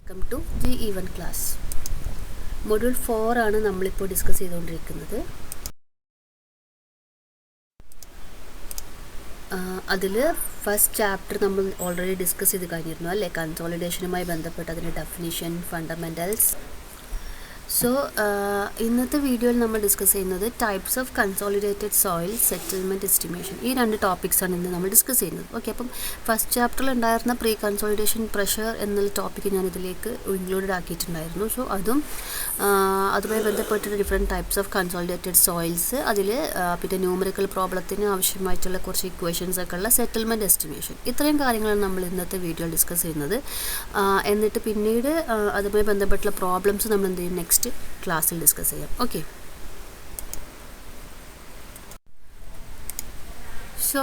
Welcome to the even class. Module 4 ആണ് നമ്മളിപ്പോൾ discuss ചെയ്തുകൊണ്ടിരിക്കുന്നത്. അതിൽ ഫസ്റ്റ് ചാപ്റ്റർ നമ്മൾ ഓൾറെഡി ഡിസ്കസ് ചെയ്ത് കഴിഞ്ഞിരുന്നു അല്ലേ, കൺസോളിഡേഷനുമായി ബന്ധപ്പെട്ട് അതിൻ്റെ ഡെഫിനിഷൻ, ഫണ്ടമെൻ്റൽസ്. സോ ഇന്നത്തെ വീഡിയോയിൽ നമ്മൾ ഡിസ്കസ് ചെയ്യുന്നത് types of consolidated soil settlement estimation. ഈ രണ്ട് ടോപ്പിക്സാണ് ഇന്ന് നമ്മൾ ഡിസ്കസ് ചെയ്യുന്നത്. ഓക്കെ, അപ്പം ഫസ്റ്റ് ചാപ്റ്ററിൽ ഉണ്ടായിരുന്ന പ്രീ കൺസോളിഡേഷൻ പ്രഷർ എന്നുള്ള ടോപ്പിക്ക് ഞാൻ ഇതിലേക്ക് ഇൻക്ലൂഡഡ് ആക്കിയിട്ടുണ്ടായിരുന്നു. സോ അതുമായി ബന്ധപ്പെട്ടിട്ട് different types of consolidated soils, അതിൽ പിന്നെ ന്യൂമറിക്കൽ പ്രോബ്ലത്തിന് ആവശ്യമായിട്ടുള്ള കുറച്ച് ഇക്വേഷൻസ് ഒക്കെ ഉള്ള സെറ്റിൽമെൻറ്റ് എസ്റ്റിമേഷൻ, ഇത്രയും കാര്യങ്ങളാണ് നമ്മൾ ഇന്നത്തെ വീഡിയോയിൽ ഡിസ്കസ് ചെയ്യുന്നത്. എന്നിട്ട് പിന്നീട് അതുമായി ബന്ധപ്പെട്ടുള്ള പ്രോബ്ലംസ് നമ്മൾ എന്ത് ചെയ്യും, നെക്സ്റ്റ് ക്ലാസ്സിൽ ഡിസ്കസ് ചെയ്യാം. ഓക്കെ, സോ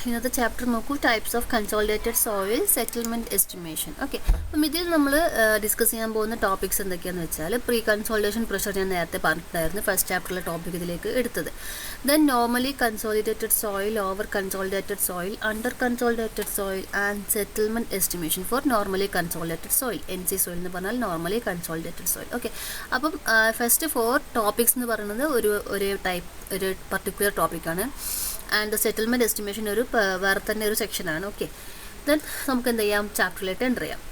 ഇന്നത്തെ ചാപ്റ്റർ നോക്കൂ, types of consolidated soil settlement estimation. Okay, അപ്പം ഇതിൽ നമ്മൾ ഡിസ്കസ് ചെയ്യാൻ പോകുന്ന ടോപ്പിക്സ് എന്തൊക്കെയാണെന്ന് വെച്ചാൽ, പ്രീ കൺസോളിഡേഷൻ പ്രഷർ ഞാൻ നേരത്തെ പറഞ്ഞിട്ടുണ്ടായിരുന്നു, ഫസ്റ്റ് ചാപ്റ്ററിലെ ടോപ്പിക് ഇതിലേക്ക് എടുത്തത്. Then normally consolidated soil, over consolidated soil, under consolidated soil and settlement estimation for normally consolidated soil. NC soil എന്ന് പറഞ്ഞാൽ നോർമലി കൺസോളിഡേറ്റഡ് സോയിൽ. ഓക്കെ, അപ്പം ഫസ്റ്റ് 4 ടോപ്പിക്സ് എന്ന് പറയുന്നത് ഒരു പർട്ടിക്കുലർ ടോപ്പിക്കാണ്. ആൻഡ് സെറ്റിൽമെൻറ്റ് എസ്റ്റിമേഷൻ വേറെ തന്നെ ഒരു സെക്ഷനാണ്. ഓക്കെ, ദെൻ നമുക്ക് എന്ത് ചെയ്യാം, ചാപ്റ്ററിലേക്ക് എൻ്റർ ചെയ്യാം.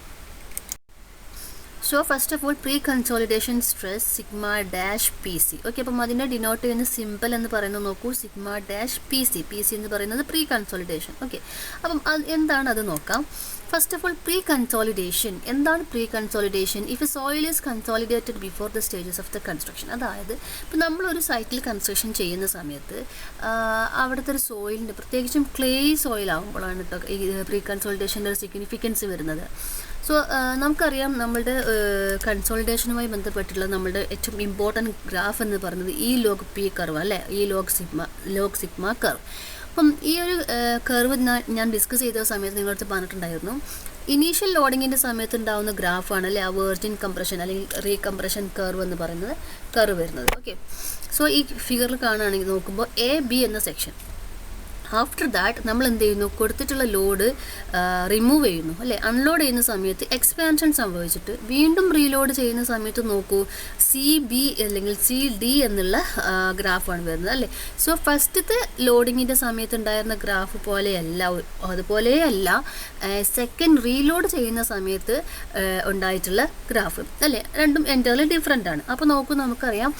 So first of all pre consolidation stress sigma dash PC. Okay, അപ്പം അതിൻ്റെ ഡിനോട്ട് ചെയ്യുന്ന സിമ്പിൾ എന്ന് പറയുന്നത് നോക്കൂ, സിഗ്മ ഡാഷ് PC എന്ന് പറയുന്നത് പ്രീ കൺസോളിഡേഷൻ. ഓക്കെ, അപ്പം എന്താണ് അത് നോക്കാം. First of all pre consolidation എന്താണ്? Pre consolidation if a soil is consolidated before the stages of the construction. അതായത് ഇപ്പം നമ്മളൊരു സൈറ്റിൽ കൺസ്ട്രക്ഷൻ ചെയ്യുന്ന സമയത്ത് അവിടുത്തെ ഒരു സോയിലിൻ്റെ, പ്രത്യേകിച്ചും ക്ലേ സോയിൽ ആകുമ്പോഴാണ് കേട്ടോ ഈ പ്രീ കൺസോളിഡേഷൻ്റെ ഒരു സിഗ്നിഫിക്കൻസ് വരുന്നത്. സോ നമുക്കറിയാം, നമ്മളുടെ കൺസോളിഡേഷനുമായി ബന്ധപ്പെട്ടുള്ള നമ്മളുടെ ഏറ്റവും ഇമ്പോർട്ടൻറ്റ് ഗ്രാഫ് എന്ന് പറയുന്നത് ലോഗ് P കർവ് അല്ലേ, ലോഗ് സിഗ്മ കർവ്. അപ്പം ഈ ഒരു കർവ് ഞാൻ ഡിസ്കസ് ചെയ്ത സമയത്ത് നിങ്ങളടുത്ത് പറഞ്ഞിട്ടുണ്ടായിരുന്നു, ഇനീഷ്യൽ ലോഡിങ്ങിൻ്റെ സമയത്ത് ഉണ്ടാകുന്ന ഗ്രാഫാണ് അല്ലേ ആ വെർജിൻ കംപ്രഷൻ അല്ലെങ്കിൽ റീകംപ്രഷൻ കർവ് എന്ന് പറയുന്നത് കർവ് വരുന്നത്. ഓക്കെ, സോ ഈ ഫിഗറിൽ കാണുകയാണെങ്കിൽ നോക്കുമ്പോൾ AB എന്ന സെക്ഷൻ. ആഫ്റ്റർ ദാറ്റ് നമ്മൾ എന്ത് ചെയ്യുന്നു, കൊടുത്തിട്ടുള്ള ലോഡ് റിമൂവ് ചെയ്യുന്നു അല്ലേ, അൺലോഡ് ചെയ്യുന്ന സമയത്ത് എക്സ്പാൻഷൻ സംഭവിച്ചിട്ട് വീണ്ടും റീലോഡ് ചെയ്യുന്ന സമയത്ത് നോക്കൂ, CB അല്ലെങ്കിൽ CD എന്നുള്ള ഗ്രാഫാണ് വരുന്നത് അല്ലേ. സോ ഫസ്റ്റത്തെ ലോഡിങ്ങിൻ്റെ സമയത്ത് ഉണ്ടായിരുന്ന ഗ്രാഫ് അതുപോലെയല്ല സെക്കൻഡ് റീലോഡ് ചെയ്യുന്ന സമയത്ത് ഉണ്ടായിട്ടുള്ള ഗ്രാഫ് അല്ലേ, രണ്ടും എൻ്റർലി ഡിഫറെൻ്റ് ആണ്. അപ്പോൾ നോക്കൂ, നമുക്കറിയാം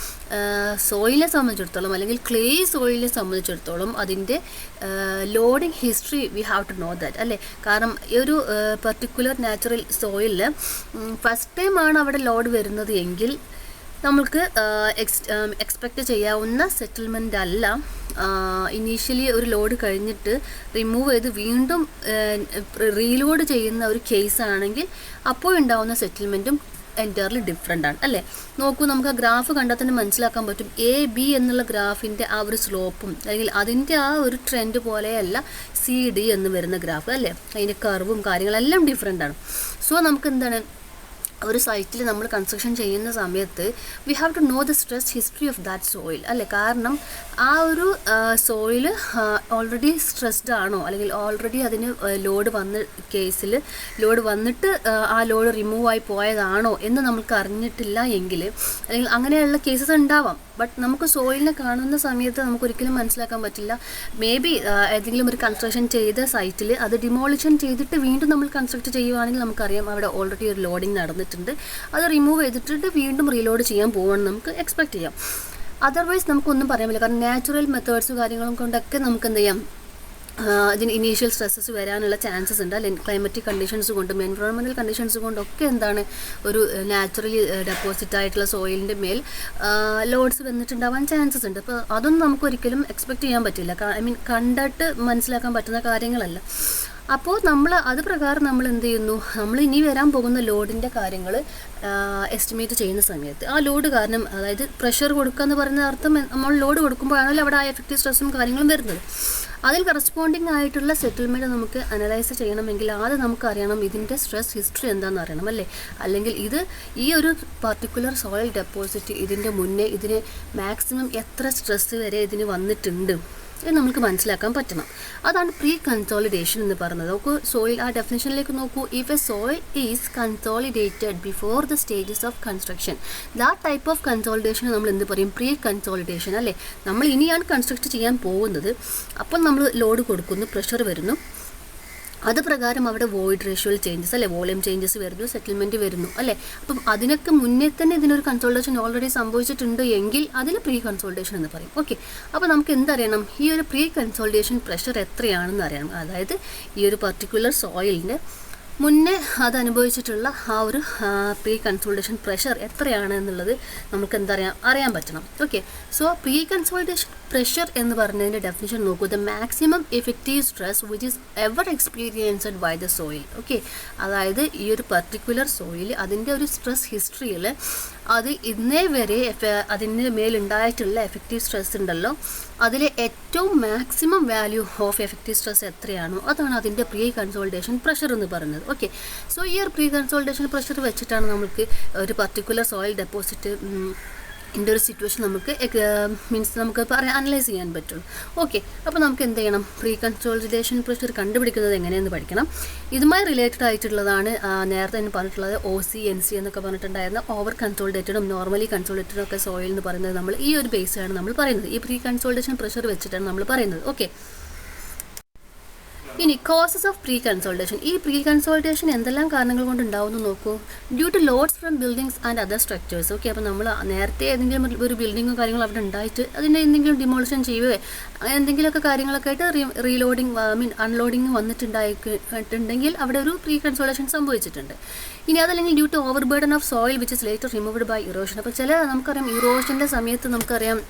സോയിലിനെ സംബന്ധിച്ചിടത്തോളം അല്ലെങ്കിൽ ക്ലേ സോയിലിനെ സംബന്ധിച്ചിടത്തോളം അതിൻ്റെ loading history we have to know that അല്ലേ. കാരണം ഈ ഒരു പർട്ടിക്കുലർ നാച്ചുറൽ സോയിലിൽ ഫസ്റ്റ് ടൈമാണ് അവിടെ ലോഡ് വരുന്നത് എങ്കിൽ നമ്മൾക്ക് എക്സ്പെക്റ്റ് ചെയ്യാവുന്ന സെറ്റിൽമെൻ്റ് അല്ല. ഇനീഷ്യലി ഒരു ലോഡ് കഴിഞ്ഞിട്ട് റിമൂവ് ചെയ്ത് വീണ്ടും റീലോഡ് ചെയ്യുന്ന ഒരു കേസാണെങ്കിൽ അപ്പോൾ ഉണ്ടാവുന്ന സെറ്റിൽമെൻറ്റും എൻറ്റയർലി ഡിഫറെൻ്റ് ആണ് അല്ലേ. നോക്കൂ, നമുക്ക് ആ ഗ്രാഫ് കണ്ടാൽ തന്നെ മനസ്സിലാക്കാൻ പറ്റും, AB എന്നുള്ള ഗ്രാഫിൻ്റെ ആ ഒരു സ്ലോപ്പും അല്ലെങ്കിൽ അതിൻ്റെ ആ ഒരു ട്രെൻഡ് പോലെയല്ല CD എന്ന് വരുന്ന ഗ്രാഫ് അല്ലേ, അതിൻ്റെ കർവും കാര്യങ്ങളെല്ലാം ഡിഫറെൻ്റ് ആണ്. സോ നമുക്ക് എന്താണ്, ഒരു സൈറ്റിൽ നമ്മൾ കൺസ്ട്രക്ഷൻ ചെയ്യുന്ന സമയത്ത് we have to know the stress history of that soil അല്ലേ. കാരണം ആ ഒരു സോയിൽ ഓൾറെഡി സ്ട്രെസ്ഡ് ആണോ അല്ലെങ്കിൽ ഓൾറെഡി അതിന് ലോഡ് വന്നിട്ട് ആ ലോഡ് റിമൂവ് ആയി പോയതാണോ എന്ന് നമുക്ക് അറിഞ്ഞിട്ടില്ല എങ്കിൽ, അല്ലെങ്കിൽ അങ്ങനെയുള്ള കേസസ് ഉണ്ടാവാം. ബട്ട് നമുക്ക് സോയിലിനെ കാണുന്ന സമയത്ത് നമുക്കൊരിക്കലും മനസ്സിലാക്കാൻ പറ്റില്ല. മേ ബി ഏതെങ്കിലും ഒരു കൺസ്ട്രക്ഷൻ ചെയ്ത സൈറ്റിൽ അത് ഡിമോളിഷൻ ചെയ്തിട്ട് വീണ്ടും നമ്മൾ കൺസ്ട്രക്ട് ചെയ്യുവാണെങ്കിൽ നമുക്കറിയാം അവിടെ ഓൾറെഡി ഒരു ലോഡിങ് നടന്നിട്ടുണ്ട്, അത് റിമൂവ് ചെയ്തിട്ട് വീണ്ടും റീലോഡ് ചെയ്യാൻ പോവുകയാണെന്ന് നമുക്ക് എക്സ്പെക്റ്റ് ചെയ്യാം. അതർവൈസ് നമുക്കൊന്നും പറയാൻ പറ്റില്ല. കാരണം നാച്ചുറൽ മെത്തേഡ്സ് കാര്യങ്ങളും കൊണ്ടൊക്കെ നമുക്ക് എന്ത് ചെയ്യാം, ഇതിന് ഇനീഷ്യൽ സ്ട്രെസ്സസ് വരാനുള്ള ചാൻസസ് ഉണ്ട് അല്ലെ. ക്ലൈമറ്റിക് കണ്ടീഷൻസ് കൊണ്ടും എൻവയോൺമെൻറ്റൽ കണ്ടീഷൻസ് കൊണ്ടൊക്കെ എന്താണ് ഒരു നാച്ചുറലി ഡെപ്പോസിറ്റ് ആയിട്ടുള്ള സോയിലിൻ്റെ മേൽ ലോഡ്സ് വന്നിട്ടുണ്ടാവാൻ ചാൻസസ് ഉണ്ട്. അപ്പോൾ അതൊന്നും നമുക്കൊരിക്കലും എക്സ്പെക്റ്റ് ചെയ്യാൻ പറ്റില്ല. കണ്ടിട്ട് മനസ്സിലാക്കാൻ പറ്റുന്ന കാര്യങ്ങളല്ല. അപ്പോൾ അത് പ്രകാരം നമ്മൾ എന്ത് ചെയ്യുന്നു, നമ്മൾ ഇനി വരാൻ പോകുന്ന ലോഡിൻ്റെ കാര്യങ്ങൾ എസ്റ്റിമേറ്റ് ചെയ്യുന്ന സമയത്ത് ആ ലോഡ് കാരണം, അതായത് പ്രഷർ കൊടുക്കുക എന്ന് പറയുന്ന അർത്ഥം നമ്മൾ ലോഡ് കൊടുക്കുമ്പോഴാണല്ലോ അവിടെ ആ എഫക്റ്റീവ് സ്ട്രെസ്സും കാര്യങ്ങളും വരുന്നത്. അതിൽ കറസ്പോണ്ടിങ് ആയിട്ടുള്ള സെറ്റിൽമെൻറ്റ് നമുക്ക് അനലൈസ് ചെയ്യണമെങ്കിൽ ആദ്യം നമുക്കറിയണം ഇതിൻ്റെ സ്ട്രെസ് ഹിസ്റ്ററി എന്താണെന്ന് അറിയണം അല്ലേ. അല്ലെങ്കിൽ ഈ ഒരു പർട്ടിക്കുലർ സോയിൽ ഡെപ്പോസിറ്റ് ഇതിൻ്റെ മുന്നേ ഇതിന് മാക്സിമം എത്ര സ്ട്രെസ് വരെ ഇതിന് വന്നിട്ടുണ്ട് എന്ന് നമുക്ക് മനസ്സിലാക്കാൻ പറ്റണം. അതാണ് പ്രീ കൺസോളിഡേഷൻ എന്ന് പറയുന്നത്. നോക്കൂ, സോയിൽ ആ ഡെഫിനിഷനിലേക്ക് നോക്കൂ. If a soil is consolidated before the stages of construction, that type of consolidation നമ്മൾ എന്ത് പറയും? പ്രീ കൺസോളിഡേഷൻ അല്ലേ. നമ്മൾ ഇനിയാണ് കൺസ്ട്രക്ട് ചെയ്യാൻ പോകുന്നത്, അപ്പോൾ നമ്മൾ ലോഡ് കൊടുക്കുന്നു, പ്രഷർ വരുന്നു, അത് പ്രകാരം അവിടെ വോയിഡ് റേഷ്യോയിൽ ചേഞ്ചസ് അല്ലേ, വോളിയം ചേഞ്ചസ് വരുന്നു, സെറ്റിൽമെൻറ്റ് വരുന്നു അല്ലേ. അപ്പം അതിനൊക്കെ മുന്നേ തന്നെ ഇതിനൊരു കൺസോൾട്ടേഷൻ ഓൾറെഡി സംഭവിച്ചിട്ടുണ്ട് എങ്കിൽ അതിൽ പ്രീ കൺസോൾട്ടേഷൻ എന്ന് പറയും. ഓക്കെ, അപ്പോൾ നമുക്ക് എന്തറിയണം? ഈ ഒരു പ്രീ കൺസോൾട്ടേഷൻ പ്രഷർ എത്രയാണെന്ന് അറിയണം. അതായത് ഈ ഒരു പർട്ടിക്കുലർ സോയിലിൻ്റെ മുന്നേ അത് അനുഭവിച്ചിട്ടുള്ള ആ ഒരു പ്രീ കൺസോൾട്ടേഷൻ പ്രഷർ എത്രയാണ് എന്നുള്ളത് നമുക്ക് അറിയാൻ പറ്റണം. Okay, so pre consolidation pressure എന്ന് പറഞ്ഞതിൻ്റെ ഡെഫിനിഷൻ നോക്കൂ. The maximum effective stress which is ever experienced by the soil. Okay, അതായത് ഈ ഒരു പർട്ടിക്കുലർ സോയിൽ അതിൻ്റെ ഒരു സ്ട്രെസ് ഹിസ്റ്ററിയിൽ അത് ഇന്നേ വരെ അതിന് മേലുണ്ടായിട്ടുള്ള എഫക്റ്റീവ് സ്ട്രെസ് ഉണ്ടല്ലോ, അതിലെ ഏറ്റവും maximum value of effective stress എത്രയാണോ അതാണ് അതിൻ്റെ പ്രീ കൺസോൾട്ടേഷൻ പ്രഷർ എന്ന് പറയുന്നത്. ഓക്കെ, സോ ഈ ഒരു പ്രീ കൺസോൾട്ടേഷൻ പ്രഷർ വെച്ചിട്ടാണ് നമുക്ക് ഒരു പർട്ടിക്കുലർ സോയിൽ ഡെപ്പോസിറ്റ് ഇതിൻ്റെ ഒരു സിറ്റുവേഷൻ നമുക്ക് നമുക്ക് അനലൈസ് ചെയ്യാൻ പറ്റും. ഓക്കെ, അപ്പോൾ നമുക്ക് എന്ത് ചെയ്യണം? പ്രീ കൺസോളിഡേഷൻ പ്രഷർ കണ്ടുപിടിക്കുന്നത് എങ്ങനെയെന്ന് പഠിക്കണം. ഇതുമായി റിലേറ്റഡ് ആയിട്ടുള്ളതാണ് നേരത്തെ തന്നെ പറഞ്ഞിട്ടുള്ളത് OC/NC എന്നൊക്കെ പറഞ്ഞിട്ടുണ്ടായിരുന്ന ഓവർ കൺസോളിഡേറ്റഡും നോർമലി കൺസോളിഡേറ്റഡും ഒക്കെ സോയിൽ എന്ന് പറയുന്നത് നമ്മൾ ഈ ഒരു ബേസാണ് നമ്മൾ പറയുന്നത്. ഈ പ്രീ കൺസോളിഡേഷൻ പ്രഷർ വെച്ചിട്ടാണ് നമ്മൾ പറയുന്നത്. ഓക്കെ, ഇനി കോസസ് ഓഫ് പ്രീ കൺസോൾട്ടേഷൻ. ഈ പ്രീ കൺസോൾട്ടേഷൻ എന്തെല്ലാം കാരണങ്ങൾ കൊണ്ട് ഉണ്ടാവുമെന്ന് നോക്കൂ. Due to loads from buildings and other structures. Okay, അപ്പോൾ നമ്മൾ നേരത്തെ ഏതെങ്കിലും ഒരു ബിൽഡിങ്ങോ കാര്യങ്ങളോ അവിടെ ഉണ്ടായിട്ട് അതിൻ്റെ എന്തെങ്കിലും ഡിമോളിഷൻ ചെയ്യുകയോ എന്തെങ്കിലുമൊക്കെ കാര്യങ്ങളൊക്കെ ആയിട്ട് റീലോഡിങ് അൺലോഡിങ് വന്നിട്ടുണ്ടെങ്കിൽ അവിടെ ഒരു പ്രീ കൺസോൾട്ടേഷൻ സംഭവിച്ചിട്ടുണ്ട്. ഇനി അതല്ലെങ്കിൽ due to over burden of soil which is later removed by erosion. അപ്പോൾ നമുക്കറിയാം ഇറോഷൻ്റെ സമയത്ത് നമുക്കറിയാം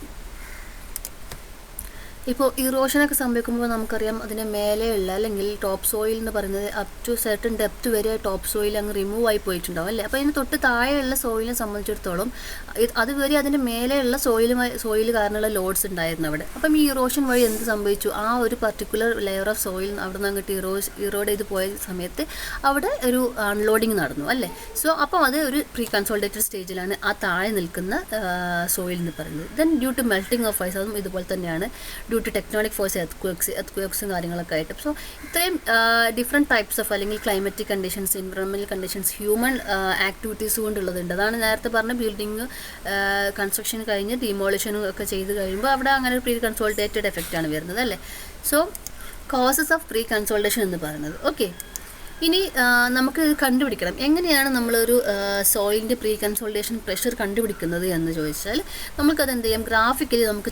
ഇപ്പോൾ ഇറോഷനൊക്കെ സംഭവിക്കുമ്പോൾ നമുക്കറിയാം അതിൻ്റെ മേലെയുള്ള അല്ലെങ്കിൽ ടോപ്പ് സോയിൽ എന്ന് പറയുന്നത് അപ് ടു സെർട്ടൺ ഡെപ്ത് വരെ ടോപ്പ് സോയിൽ അങ്ങ് റിമൂവ് ആയി പോയിട്ടുണ്ടാവും അല്ലേ. അപ്പോൾ ഇതിന് തൊട്ട് താഴെയുള്ള സോയിലിനെ സംബന്ധിച്ചിടത്തോളം അതുവരെ അതിൻ്റെ മേലെയുള്ള സോയിൽ കാരണമുള്ള ലോഡ്സ് ഉണ്ടായിരുന്നു അവിടെ. അപ്പം ഈ ഇറോഷൻ വഴി എന്ത് സംഭവിച്ചു? ആ ഒരു പർട്ടിക്കുലർ ലെയർ ഓഫ് സോയിൽ അവിടെ നിന്ന് അങ്ങോട്ട് ഇറോഡ് ചെയ്ത് പോയ സമയത്ത് അവിടെ ഒരു അൺലോഡിങ് നടന്നു അല്ലേ. സോ അപ്പോൾ അത് ഒരു പ്രീ കൺസോൾട്ടേറ്റഡ് സ്റ്റേജിലാണ് ആ താഴെ നിൽക്കുന്ന സോയിൽ എന്ന് പറയുന്നത്. Then due to melting of ice, അതും ഇതുപോലെ തന്നെയാണ് ഡ്യൂ ടു ടെക്ടോണിക് ഫോഴ്സ്, എർത്ത്ക്വേക്സും കാര്യങ്ങളൊക്കെ ആയിട്ട്. സോ ഇത്രയും ഡിഫറെൻറ്റ് ടൈപ്സ് ഓഫ് അല്ലെങ്കിൽ climatic conditions, environmental conditions, human activities കൊണ്ടുള്ളതുണ്ട്. അതാണ് നേരത്തെ പറഞ്ഞ ബിൽഡിങ് കൺസ്ട്രക്ഷൻ കഴിഞ്ഞ് ഡിമോളിഷനും ഒക്കെ ചെയ്ത് കഴിയുമ്പോൾ അവിടെ അങ്ങനെ ഒരു പ്രീ കൺസോൾട്ടേറ്റഡ് എഫക്റ്റാണ് വരുന്നത് അല്ലേ. So causes of pre consultation എന്ന് പറയുന്നത്. ഓക്കെ, ഇനി നമുക്ക് കണ്ടുപിടിക്കണം എങ്ങനെയാണ് നമ്മളൊരു സോയിലിൻ്റെ പ്രീ കൺസോൾട്ടേഷൻ പ്രഷർ കണ്ടുപിടിക്കുന്നത് എന്ന് ചോദിച്ചാൽ നമുക്കത് എന്ത് ചെയ്യാം? ഗ്രാഫിക്കലി നമുക്ക്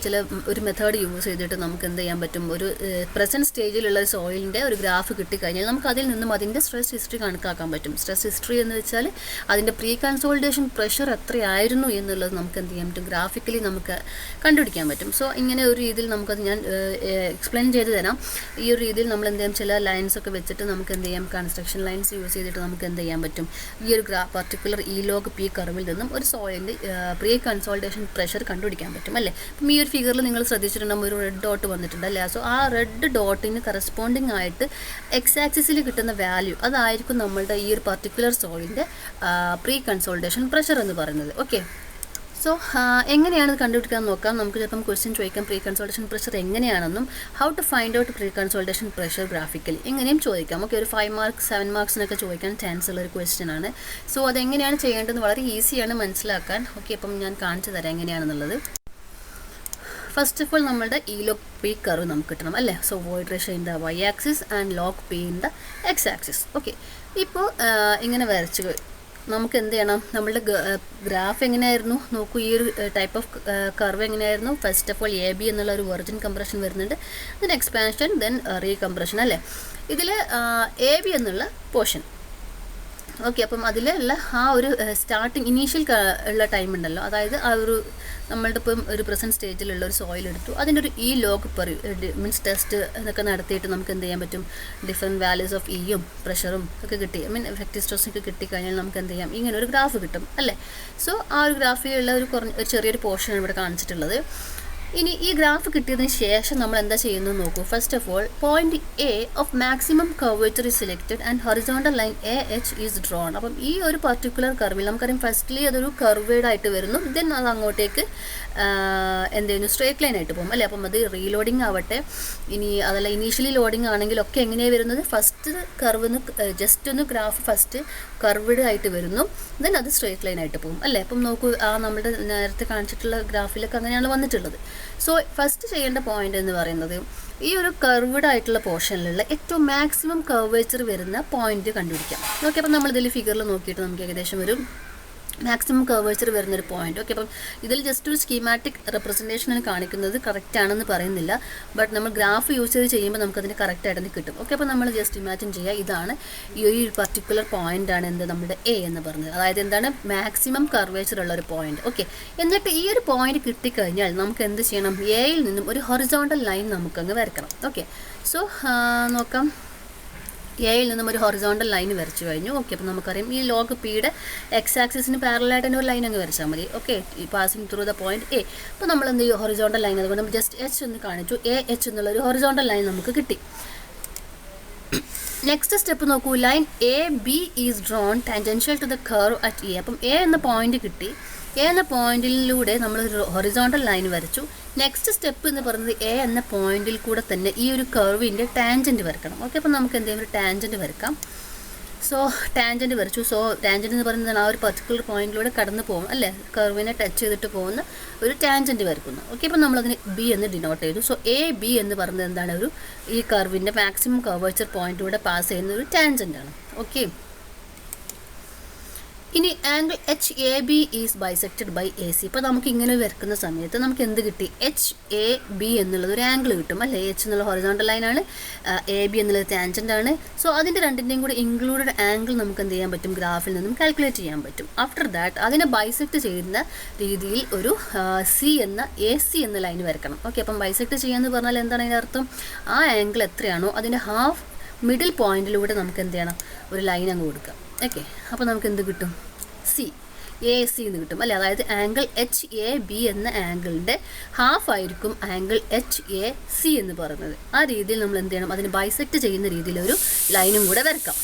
ഒരു മെത്തേഡ് യൂസ് ചെയ്തിട്ട് നമുക്ക് എന്ത് ചെയ്യാൻ പറ്റും? ഒരു പ്രസൻറ്റ് സ്റ്റേജിലുള്ള സോയിലിൻ്റെ ഒരു ഗ്രാഫ് കിട്ടിക്കഴിഞ്ഞാൽ നമുക്ക് അതിൽ നിന്നും അതിൻ്റെ സ്ട്രെസ് ഹിസ്റ്ററി കണക്കാക്കാൻ പറ്റും. സ്ട്രെസ് ഹിസ്റ്ററി എന്ന് വെച്ചാൽ അതിൻ്റെ പ്രീ കൺസോൾട്ടേഷൻ പ്രഷർ എത്രയായിരുന്നു എന്നുള്ളത് നമുക്ക് എന്ത് ചെയ്യാൻ പറ്റും? ഗ്രാഫിക്കലി നമുക്ക് കണ്ടുപിടിക്കാൻ പറ്റും. സോ ഇങ്ങനെ ഒരു രീതിയിൽ നമുക്കത് ഞാൻ എക്സ്പ്ലെയിൻ ചെയ്ത് തരാം. ഈ ഒരു രീതിയിൽ നമ്മൾ എന്ത് ചെയ്യാം? ചില ലൈൻസ് ഒക്കെ വെച്ചിട്ട് നമുക്ക് എന്ത് ചെയ്യാം? കൺസ്ട്രക്ഷൻ ലൈൻസ് യൂസ് ചെയ്തിട്ട് നമുക്ക് എന്ത് ചെയ്യാൻ പറ്റും? ഈ ഒരു പർട്ടിക്കുലർ log P കർവിൽ നിന്നും ഒരു സോയിലിൻ്റെ പ്രീ കൺസോൾട്ടേഷൻ പ്രഷർ കണ്ടുപിടിക്കാൻ പറ്റും അല്ലേ. അപ്പം ഈ ഒരു ഫിഗറിൽ നിങ്ങൾ ശ്രദ്ധിച്ചിട്ടുണ്ടാകും ഒരു റെഡ് ഡോട്ട് വന്നിട്ടുണ്ട് അല്ലേ. സോ ആ റെഡ് ഡോട്ടിന് കറസ്പോണ്ടിങ് ആയിട്ട് എക്സ് ആക്സിസിൽ കിട്ടുന്ന വാല്യൂ അതായിരിക്കും നമ്മളുടെ ഈ ഒരു പർട്ടിക്കുലർ സോയിലിൻ്റെ പ്രീ കൺസോൾട്ടേഷൻ പ്രഷർ എന്ന് പറയുന്നത്. ഓക്കെ, സോ എങ്ങനെയാണ് കണ്ടുപിടിക്കാൻ നോക്കാം. നമുക്ക് ചിലപ്പം ക്വസ്റ്റ്യൻ ചോദിക്കാം പ്രീ കൺസോൾട്ടേഷൻ പ്രഷർ എങ്ങനെയാണെന്നും how to find out pre consolidation pressure graphically എങ്ങനെയും ചോദിക്കാം. ഓക്കെ, ഒരു 5 മാർക്സ് 7 മാർക്സിനൊക്കെ ചോദിക്കാൻ ചാൻസ് ഉള്ള ഒരു ക്വസ്റ്റ്യൻ ആണ്. സോ അതെങ്ങനെയാണ് ചെയ്യേണ്ടതെന്ന് വളരെ ഈസിയാണ് മനസ്സിലാക്കാൻ. ഓക്കെ, അപ്പം ഞാൻ കാണിച്ചു തരാം എങ്ങനെയാണെന്നുള്ളത്. ഫസ്റ്റ് ഓഫ് ഓൾ നമ്മളുടെ log P കർവ് നമുക്ക് കിട്ടണം അല്ലേ. So void ratio in the y axis and log P in the x axis. Okay, ഇപ്പോൾ ഇങ്ങനെ വരച്ച് നമുക്ക് എന്ത് ചെയ്യണം? നമ്മളുടെ ഗ്രാഫ് എങ്ങനെയായിരുന്നു നോക്കൂ. ഈ ഒരു ടൈപ്പ് ഓഫ് കർവ് എങ്ങനെയായിരുന്നു? ഫസ്റ്റ് ഓഫ് ഓൾ AB എന്നുള്ള ഒരു വെർജിൻ കംപ്രഷൻ വരുന്നുണ്ട്, ദെൻ എക്സ്പാൻഷൻ, ദെൻ റീകംപ്രഷൻ അല്ലേ. ഇതിൽ AB എന്നുള്ള പോർഷൻ. ഓക്കെ, അപ്പം അതിലുള്ള ആ ഒരു സ്റ്റാർട്ടിങ് ഇനീഷ്യൽ ഉള്ള ടൈം ഉണ്ടല്ലോ, അതായത് ആ ഒരു നമ്മളുടെ ഇപ്പം ഒരു പ്രസൻറ്റ് സ്റ്റേജിലുള്ള ഒരു സോയിൽ എടുത്തു, അതിൻ്റെ ഒരു log മീൻസ് ടെസ്റ്റ് എന്നൊക്കെ നടത്തിയിട്ട് നമുക്ക് എന്ത് ചെയ്യാൻ പറ്റും? ഡിഫറെൻറ്റ് വാല്യൂസ് ഓഫ് ഇയും പ്രഷറും ഒക്കെ കിട്ടി, എഫക്റ്റീവ് സ്ട്രെസ്സൊക്കെ കിട്ടിക്കഴിഞ്ഞാൽ നമുക്ക് എന്ത് ചെയ്യാം? ഇങ്ങനെ ഒരു ഗ്രാഫ് കിട്ടും അല്ലേ. സോ ആ ഒരു ഗ്രാഫിലുള്ള ഒരു ചെറിയൊരു പോർഷനാണ് ഇവിടെ കാണിച്ചിട്ടുള്ളത്. ഇനി ഈ ഗ്രാഫ് കിട്ടിയതിന് ശേഷം നമ്മൾ എന്താ ചെയ്യുന്നത് നോക്കൂ. First of all point A of maximum curvature is selected and horizontal line A H is drawn. അപ്പം ഈ ഒരു പർട്ടിക്കുലർ കർവിൽ നമുക്കറിയാം ഫസ്റ്റ്ലി അതൊരു കർവേഡ് ആയിട്ട് വരുന്നു, ദെൻ അത് അങ്ങോട്ടേക്ക് എന്ത് ചെയ്യുന്നു, സ്ട്രേറ്റ് ലൈൻ ആയിട്ട് പോകും അല്ലേ. അപ്പം അത് റീലോഡിങ് ആവട്ടെ ഇനി അതല്ല ഇനീഷ്യലി ലോഡിങ് ആണെങ്കിലൊക്കെ എങ്ങനെയാണ് വരുന്നത്, ഫസ്റ്റ് കർവ് ജസ്റ്റ് ഒന്ന് ഗ്രാഫ് ഫസ്റ്റ് കർവ്ഡ് ആയിട്ട് വരുന്നു, ദെൻ അത് സ്ട്രേറ്റ് ലൈൻ ആയിട്ട് പോകും അല്ലേ. അപ്പം നോക്കൂ, നമ്മുടെ നേരത്തെ കാണിച്ചിട്ടുള്ള ഗ്രാഫിലൊക്കെ അങ്ങനെയാണ് വന്നിട്ടുള്ളത്. സോ ഫസ്റ്റ് ചെയ്യേണ്ട പോയിന്റ് എന്ന് പറയുന്നത് ഈ ഒരു കർവ്ഡ് ആയിട്ടുള്ള പോർഷനിലുള്ള ഏറ്റവും മാക്സിമം കർവേച്ചർ വരുന്ന പോയിന്റ് കണ്ടുപിടിക്കാം. ഓക്കെ, അപ്പം നമ്മളിതിൽ ഫിഗറിൽ നോക്കിയിട്ട് നമുക്ക് ഏകദേശം ഒരു മാക്സിമം കർവേച്ചർ വരുന്നൊരു പോയിന്റ്. ഓക്കെ, അപ്പം ഇതിൽ ജസ്റ്റ് ഒരു സ്കീമാറ്റിക് റെപ്രസെൻറ്റേഷനാണ് കാണിക്കുന്നത്, കറക്റ്റ് ആണെന്ന് പറയുന്നില്ല. ബട്ട് നമ്മൾ ഗ്രാഫ് യൂസ് ചെയ്ത് ചെയ്യുമ്പോൾ നമുക്കതിന് കറക്റ്റ് ആയിട്ട് കിട്ടും. ഓക്കെ, അപ്പോൾ നമ്മൾ ജസ്റ്റ് ഇമാജിൻ ചെയ്യുക, ഇതാണ് ഈ ഒരു പർട്ടിക്കുലർ പോയിന്റ് ആണ് എന്ത് നമ്മുടെ എ എന്ന് പറഞ്ഞത്, അതായത് എന്താണ് മാക്സിമം കർവേച്ചർ ഉള്ള ഒരു പോയിന്റ്. ഓക്കെ, എന്നിട്ട് ഈ ഒരു പോയിന്റ് കിട്ടിക്കഴിഞ്ഞാൽ നമുക്ക് എന്ത് ചെയ്യണം, എയിൽ നിന്നും ഒരു ഹൊറിസോണ്ടൽ ലൈൻ നമുക്കങ്ങ് വരക്കണം. ഓക്കെ, സോ നോക്കാം, എയിൽ നിന്നും ഒരു ഹൊറിസോണ്ടൽ ലൈൻ വരച്ചു കഴിഞ്ഞു. ഓക്കെ, അപ്പോൾ നമുക്കറിയാം ഈ ലോഗ് പിയുടെ എക്സ് ആക്സിസിന് പാരലായിട്ട് തന്നെ ഒരു ലൈൻ അങ്ങ് വരച്ചാൽ മതി. ഓക്കെ, ഈ passing through the point A. അപ്പോൾ നമ്മൾ എന്ത് ചെയ്യും, ഹൊറിസോണ്ടൽ ലൈൻ, അതുകൊണ്ട് നമ്മൾ ജസ്റ്റ് എച്ച് എന്ന് കാണിച്ചു, എ എച്ച് എന്നുള്ള ഒരു ഹൊറിസോണ്ടൽ ലൈൻ നമുക്ക് കിട്ടി. നെക്സ്റ്റ് സ്റ്റെപ്പ് നോക്കൂ, line A B is drawn tangential to the curve at A. അപ്പം എ എന്ന പോയിന്റ് കിട്ടി, എ എന്ന പോയിന്റിലൂടെ നമ്മൾ ഒരു ഹൊറിസോണ്ടൽ ലൈൻ വരച്ചു. നെക്സ്റ്റ് സ്റ്റെപ്പ് എന്ന് പറയുന്നത് എ എന്ന പോയിന്റിൽ കൂടെ തന്നെ ഈ ഒരു കർവിൻ്റെ ടാൻജൻറ്റ് വരക്കണം. ഓക്കെ, അപ്പം നമുക്ക് എന്തെങ്കിലും ഒരു ടാൻജൻറ്റ് വരക്കാം. സോ ടാൻജൻറ്റ് വരച്ചു. സോ ടാൻജൻറ്റ് എന്ന് പറയുന്നത് ആ ഒരു പർട്ടിക്കുലർ പോയിന്റിലൂടെ കടന്നു പോകും അല്ലേ, കർവിനെ ടച്ച് ചെയ്തിട്ട് പോകുന്ന ഒരു ടാൻജൻറ്റ് വരക്കുന്നു. ഓക്കെ, അപ്പം നമ്മളതിന് ബി എന്ന് ഡിനോട്ട് ചെയ്തു. സോ എ ബി എന്ന് പറയുന്നത് എന്താണ്, ഒരു ഈ കർവിൻ്റെ മാക്സിമം കർവേച്ചർ പോയിന്റിലൂടെ പാസ് ചെയ്യുന്ന ഒരു ടാൻജൻ്റ് ആണ്. ഓക്കെ, ഇനി angle H A B is bisected by A C. ഇപ്പോൾ നമുക്ക് ഇങ്ങനെ വരക്കുന്ന സമയത്ത് നമുക്ക് എന്ത് കിട്ടി, എച്ച് എ ബി എന്നുള്ളത് ഒരു ആംഗിൾ കിട്ടും അല്ലേ. എച്ച് എന്നുള്ള ഹൊറിസോണ്ടൽ ലൈനാണ്, എ ബി എന്നുള്ളത് ടാൻജൻ്റ് ആണ്. സോ അതിൻ്റെ രണ്ടിൻ്റെയും കൂടി ഇൻക്ലൂഡഡ് ആംഗിൾ നമുക്ക് എന്ത് ചെയ്യാൻ പറ്റും, ഗ്രാഫിൽ നിന്നും കാൽക്കുലേറ്റ് ചെയ്യാൻ പറ്റും. ആഫ്റ്റർ ദാറ്റ് അതിനെ ബൈസെക്റ്റ് ചെയ്യുന്ന രീതിയിൽ ഒരു സി എന്ന എ സി എന്ന ലൈൻ വരക്കണം. ഓക്കെ, അപ്പം ബൈസെക്റ്റ് ചെയ്യാന്ന് പറഞ്ഞാൽ എന്താണ് അതിൻ്റെ അർത്ഥം, ആ ആംഗിൾ എത്രയാണോ അതിൻ്റെ ഹാഫ് മിഡിൽ പോയിന്റിലൂടെ നമുക്ക് എന്ത് ചെയ്യണം, ഒരു ലൈൻ അങ്ങ് കൊടുക്കാം. ഓക്കെ, അപ്പോൾ നമുക്ക് എന്ത് കിട്ടും, സി എ സി എന്ന് കിട്ടും അല്ലേ. അതായത് ആംഗിൾ എച്ച് എ ബി എന്ന ആംഗിളിൻ്റെ ഹാഫ് ആയിരിക്കും ആംഗിൾ എച്ച് എ സി എന്ന് പറയുന്നത്. ആ രീതിയിൽ നമ്മൾ എന്ത് ചെയ്യണം, അതിന് ബൈസെക്റ്റ് ചെയ്യുന്ന രീതിയിൽ ഒരു ലൈനും കൂടെ വരക്കാം.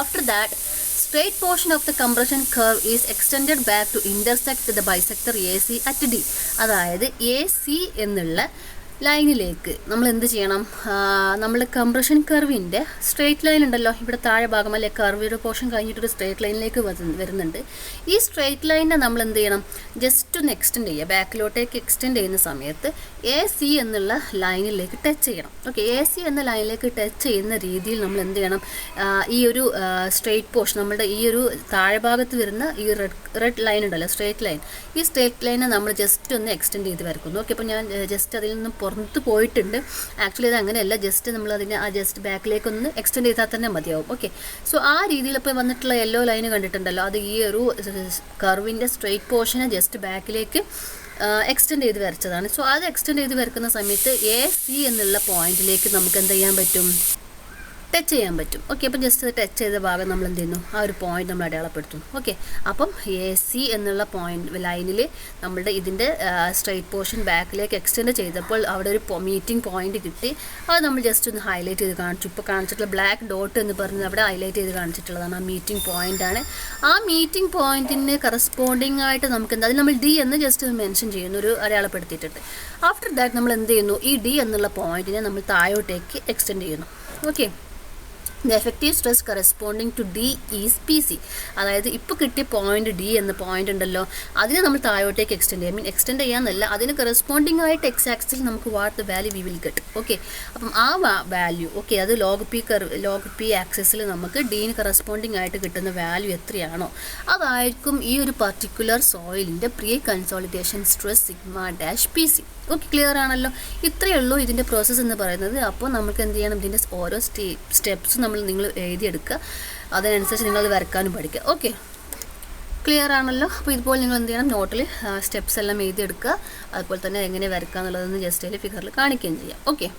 After that straight portion of the compression curve is extended back to intersect the bisector AC at D. അതായത് എ സി എന്നുള്ള ലൈനിലേക്ക് നമ്മൾ എന്ത് ചെയ്യണം, നമ്മൾ കംപ്രഷൻ കർവിൻ്റെ സ്ട്രേറ്റ് ലൈൻ ഉണ്ടല്ലോ ഇവിടെ താഴെ ഭാഗം അല്ലെ, കർവിയുടെ പോർഷൻ കഴിഞ്ഞിട്ടൊരു സ്ട്രേറ്റ് ലൈനിലേക്ക് വരുന്നുണ്ട്. ഈ സ്ട്രേറ്റ് ലൈനിനെ നമ്മൾ എന്ത് ചെയ്യണം, ജസ്റ്റ് ഒന്ന് എക്സ്റ്റെൻഡ് ചെയ്യുക, ബാക്കിലോട്ടേക്ക് എക്സ്റ്റെൻഡ് ചെയ്യുന്ന സമയത്ത് എ സി എന്നുള്ള ലൈനിലേക്ക് ടച്ച് ചെയ്യണം. ഓക്കെ, എ സി എന്ന ലൈനിലേക്ക് ടച്ച് ചെയ്യുന്ന രീതിയിൽ നമ്മൾ എന്ത് ചെയ്യണം, ഈ ഒരു സ്ട്രേറ്റ് പോർഷൻ നമ്മുടെ ഈ ഒരു താഴെ ഭാഗത്ത് വരുന്ന ഈ റെഡ് ലൈൻ ഉണ്ടല്ലോ സ്ട്രേറ്റ് ലൈൻ, ഈ സ്ട്രേറ്റ് ലൈനെ നമ്മൾ ജസ്റ്റ് ഒന്ന് എക്സ്റ്റെൻഡ് ചെയ്ത് വരക്കുന്നു. ഓക്കെ, അപ്പോൾ ഞാൻ ജസ്റ്റ് അതിൽ നിന്ന് പുറത്ത് പോയിട്ടുണ്ട്. ആക്ച്വലി അത് അങ്ങനെയല്ല, ജസ്റ്റ് നമ്മൾ അതിനെ ആ ജസ്റ്റ് ബാക്കിലേക്കൊന്ന് എക്സ്റ്റെൻഡ് ചെയ്താൽ തന്നെ മതിയാവും. ഓക്കെ, സോ ആ രീതിയിൽ ഇപ്പോൾ വന്നിട്ടുള്ള യെല്ലോ ലൈന് കണ്ടിട്ടുണ്ടല്ലോ, അത് ഈ ഒരു കർവിൻ്റെ സ്ട്രെയിറ്റ് പോർഷനെ ജസ്റ്റ് ബാക്കിലേക്ക് എക്സ്റ്റെൻഡ് ചെയ്ത് വരച്ചതാണ്. സോ അത് എക്സ്റ്റെൻഡ് ചെയ്ത് വരക്കുന്ന സമയത്ത് എ സി എന്നുള്ള പോയിന്റിലേക്ക് നമുക്ക് എന്ത് ചെയ്യാൻ പറ്റും, ടച്ച് ചെയ്യാൻ പറ്റും. ഓക്കെ, അപ്പം ജസ്റ്റ് അത് ടച്ച് ചെയ്ത ഭാഗം നമ്മൾ എന്ത് ചെയ്യുന്നു, ആ ഒരു പോയിന്റ് നമ്മൾ അടയാളപ്പെടുത്തും. ഓക്കെ, അപ്പം എ സി എന്നുള്ള പോയിന്റ് ലൈനിൽ നമ്മളുടെ ഇതിൻ്റെ സ്ട്രൈറ്റ് പോർഷൻ ബാക്കിലേക്ക് എക്സ്റ്റെൻഡ് ചെയ്തപ്പോൾ അവിടെ ഒരു മീറ്റിംഗ് പോയിന്റ് കിട്ടി. അത് നമ്മൾ ജസ്റ്റ് ഒന്ന് ഹൈലൈറ്റ് ചെയ്ത് കാണിച്ചു. ഇപ്പോൾ കാണിച്ചിട്ടുള്ള ബ്ലാക്ക് ഡോട്ട് എന്ന് പറഞ്ഞത് അവിടെ ഹൈലൈറ്റ് ചെയ്ത് കാണിച്ചിട്ടുള്ളതാണ്, ആ മീറ്റിംഗ് പോയിന്റ് ആണ്. ആ മീറ്റിംഗ് പോയിന്റിന് കറസ്പോണ്ടിങ് ആയിട്ട് നമുക്ക് എന്താ, അതിൽ നമ്മൾ ഡി എന്ന് ജസ്റ്റ് മെൻഷൻ ചെയ്യുന്നു, ഒരു അടയാളപ്പെടുത്തിയിട്ടുണ്ട്. ആഫ്റ്റർ ദാറ്റ് നമ്മൾ എന്ത് ചെയ്യുന്നു, ഈ ഡി എന്നുള്ള പോയിന്റിനെ നമ്മൾ താഴോട്ടേക്ക് എക്സ്റ്റെൻഡ് ചെയ്യുന്നു. Okay, the effective stress corresponding to D is P C. അതായത് ഇപ്പോൾ കിട്ടിയ പോയിന്റ് ഡി എന്ന പോയിന്റ് ഉണ്ടല്ലോ, അതിനെ നമ്മൾ താഴോട്ടേക്ക് എക്സ്റ്റെൻഡ് ചെയ്യാം. എക്സ്റ്റെൻഡ് ചെയ്യാന്നല്ല, അതിന് കറസ്പോണ്ടിങ് ആയിട്ട് എക്സ് ആക്സിൽ നമുക്ക് what the value we will get. Okay, അപ്പം ആ വാല്യൂ ഓക്കെ, അത് ലോഗ് പി ആക്സിസിൽ നമുക്ക് ഡീന് കറസ്പോണ്ടിങ് ആയിട്ട് കിട്ടുന്ന വാല്യൂ എത്രയാണോ അതായിരിക്കും ഈ ഒരു പർട്ടിക്കുലർ സോയിലിൻ്റെ pre consolidation stress sigma dash P C. Okay, clear ആണല്ലോ. ഇത്രയേ ഉള്ളൂ ഇതിൻ്റെ പ്രോസസ്സ് എന്ന് പറയുന്നത്. അപ്പോൾ നമുക്ക് എന്ത് ചെയ്യണം, ഇതിൻ്റെ ഓരോ സ്റ്റെപ്സ് നിങ്ങൾ എഴുതിയെടുക്കുക, അതിനനുസരിച്ച് നിങ്ങളത് വരക്കാനും പഠിക്കുക. ഓക്കെ, ക്ലിയർ ആണല്ലോ. അപ്പോൾ ഇതുപോലെ നിങ്ങൾ എന്ത് ചെയ്യണം, നോട്ടിൽ സ്റ്റെപ്സ് എല്ലാം എഴുതിയെടുക്കുക, അതുപോലെ തന്നെ എങ്ങനെ വരക്കുക എന്നുള്ളതെന്ന് ജസ്റ്റ് അതിൽ ഫിഗറിൽ കാണിക്കുകയും ചെയ്യാം. ഓക്കെ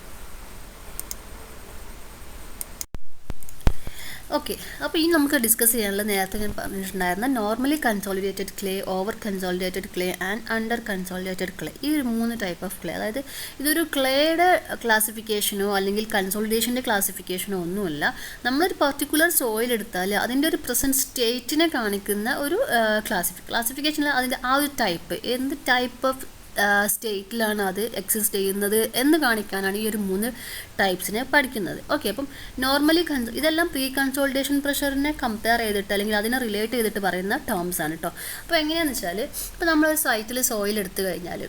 ഓക്കെ, അപ്പോൾ ഇനി നമുക്ക് ഡിസ്കസ് ചെയ്യാനുള്ള നേരത്തെ ഞാൻ പറഞ്ഞിട്ടുണ്ടായിരുന്ന normally consolidated clay, over consolidated clay and under consolidated clay. ഈ ഒരു 3 ടൈപ്പ് ഓഫ് ക്ലേ. അതായത് ഇതൊരു ക്ലേയുടെ ക്ലാസിഫിക്കേഷനോ അല്ലെങ്കിൽ കൺസോളിഡേഷൻ്റെ ക്ലാസിഫിക്കേഷനോ ഒന്നുമല്ല. നമ്മളൊരു പർട്ടിക്കുലർ സോയിൽ എടുത്താൽ അതിൻ്റെ ഒരു പ്രസൻറ്റ് സ്റ്റേറ്റിനെ കാണിക്കുന്ന ഒരു ക്ലാസിഫിക്കേഷനിൽ അതിൻ്റെ ആ ഒരു ടൈപ്പ്, എന്ത് ടൈപ്പ് ഓഫ് സ്റ്റേറ്റിലാണ് അത് എക്സിസ്റ്റ് ചെയ്യുന്നത് എന്ന് കാണിക്കാനാണ് ഈ ഒരു 3 ടൈപ്സിനെ പഠിക്കുന്നത്. ഓക്കെ, അപ്പം നോർമലി ഇതെല്ലാം പ്രീ കൺസോളിഡേഷൻ പ്രഷറിനെ കമ്പയർ ചെയ്തിട്ട് അല്ലെങ്കിൽ അതിനെ റിലേറ്റ് ചെയ്തിട്ട് പറയുന്ന ടേംസ് ആണ് കേട്ടോ. അപ്പോൾ എങ്ങനെയാണെന്ന് വെച്ചാൽ, ഇപ്പോൾ നമ്മളൊരു സൈറ്റിൽ സോയിൽ എടുത്തു കഴിഞ്ഞാൽ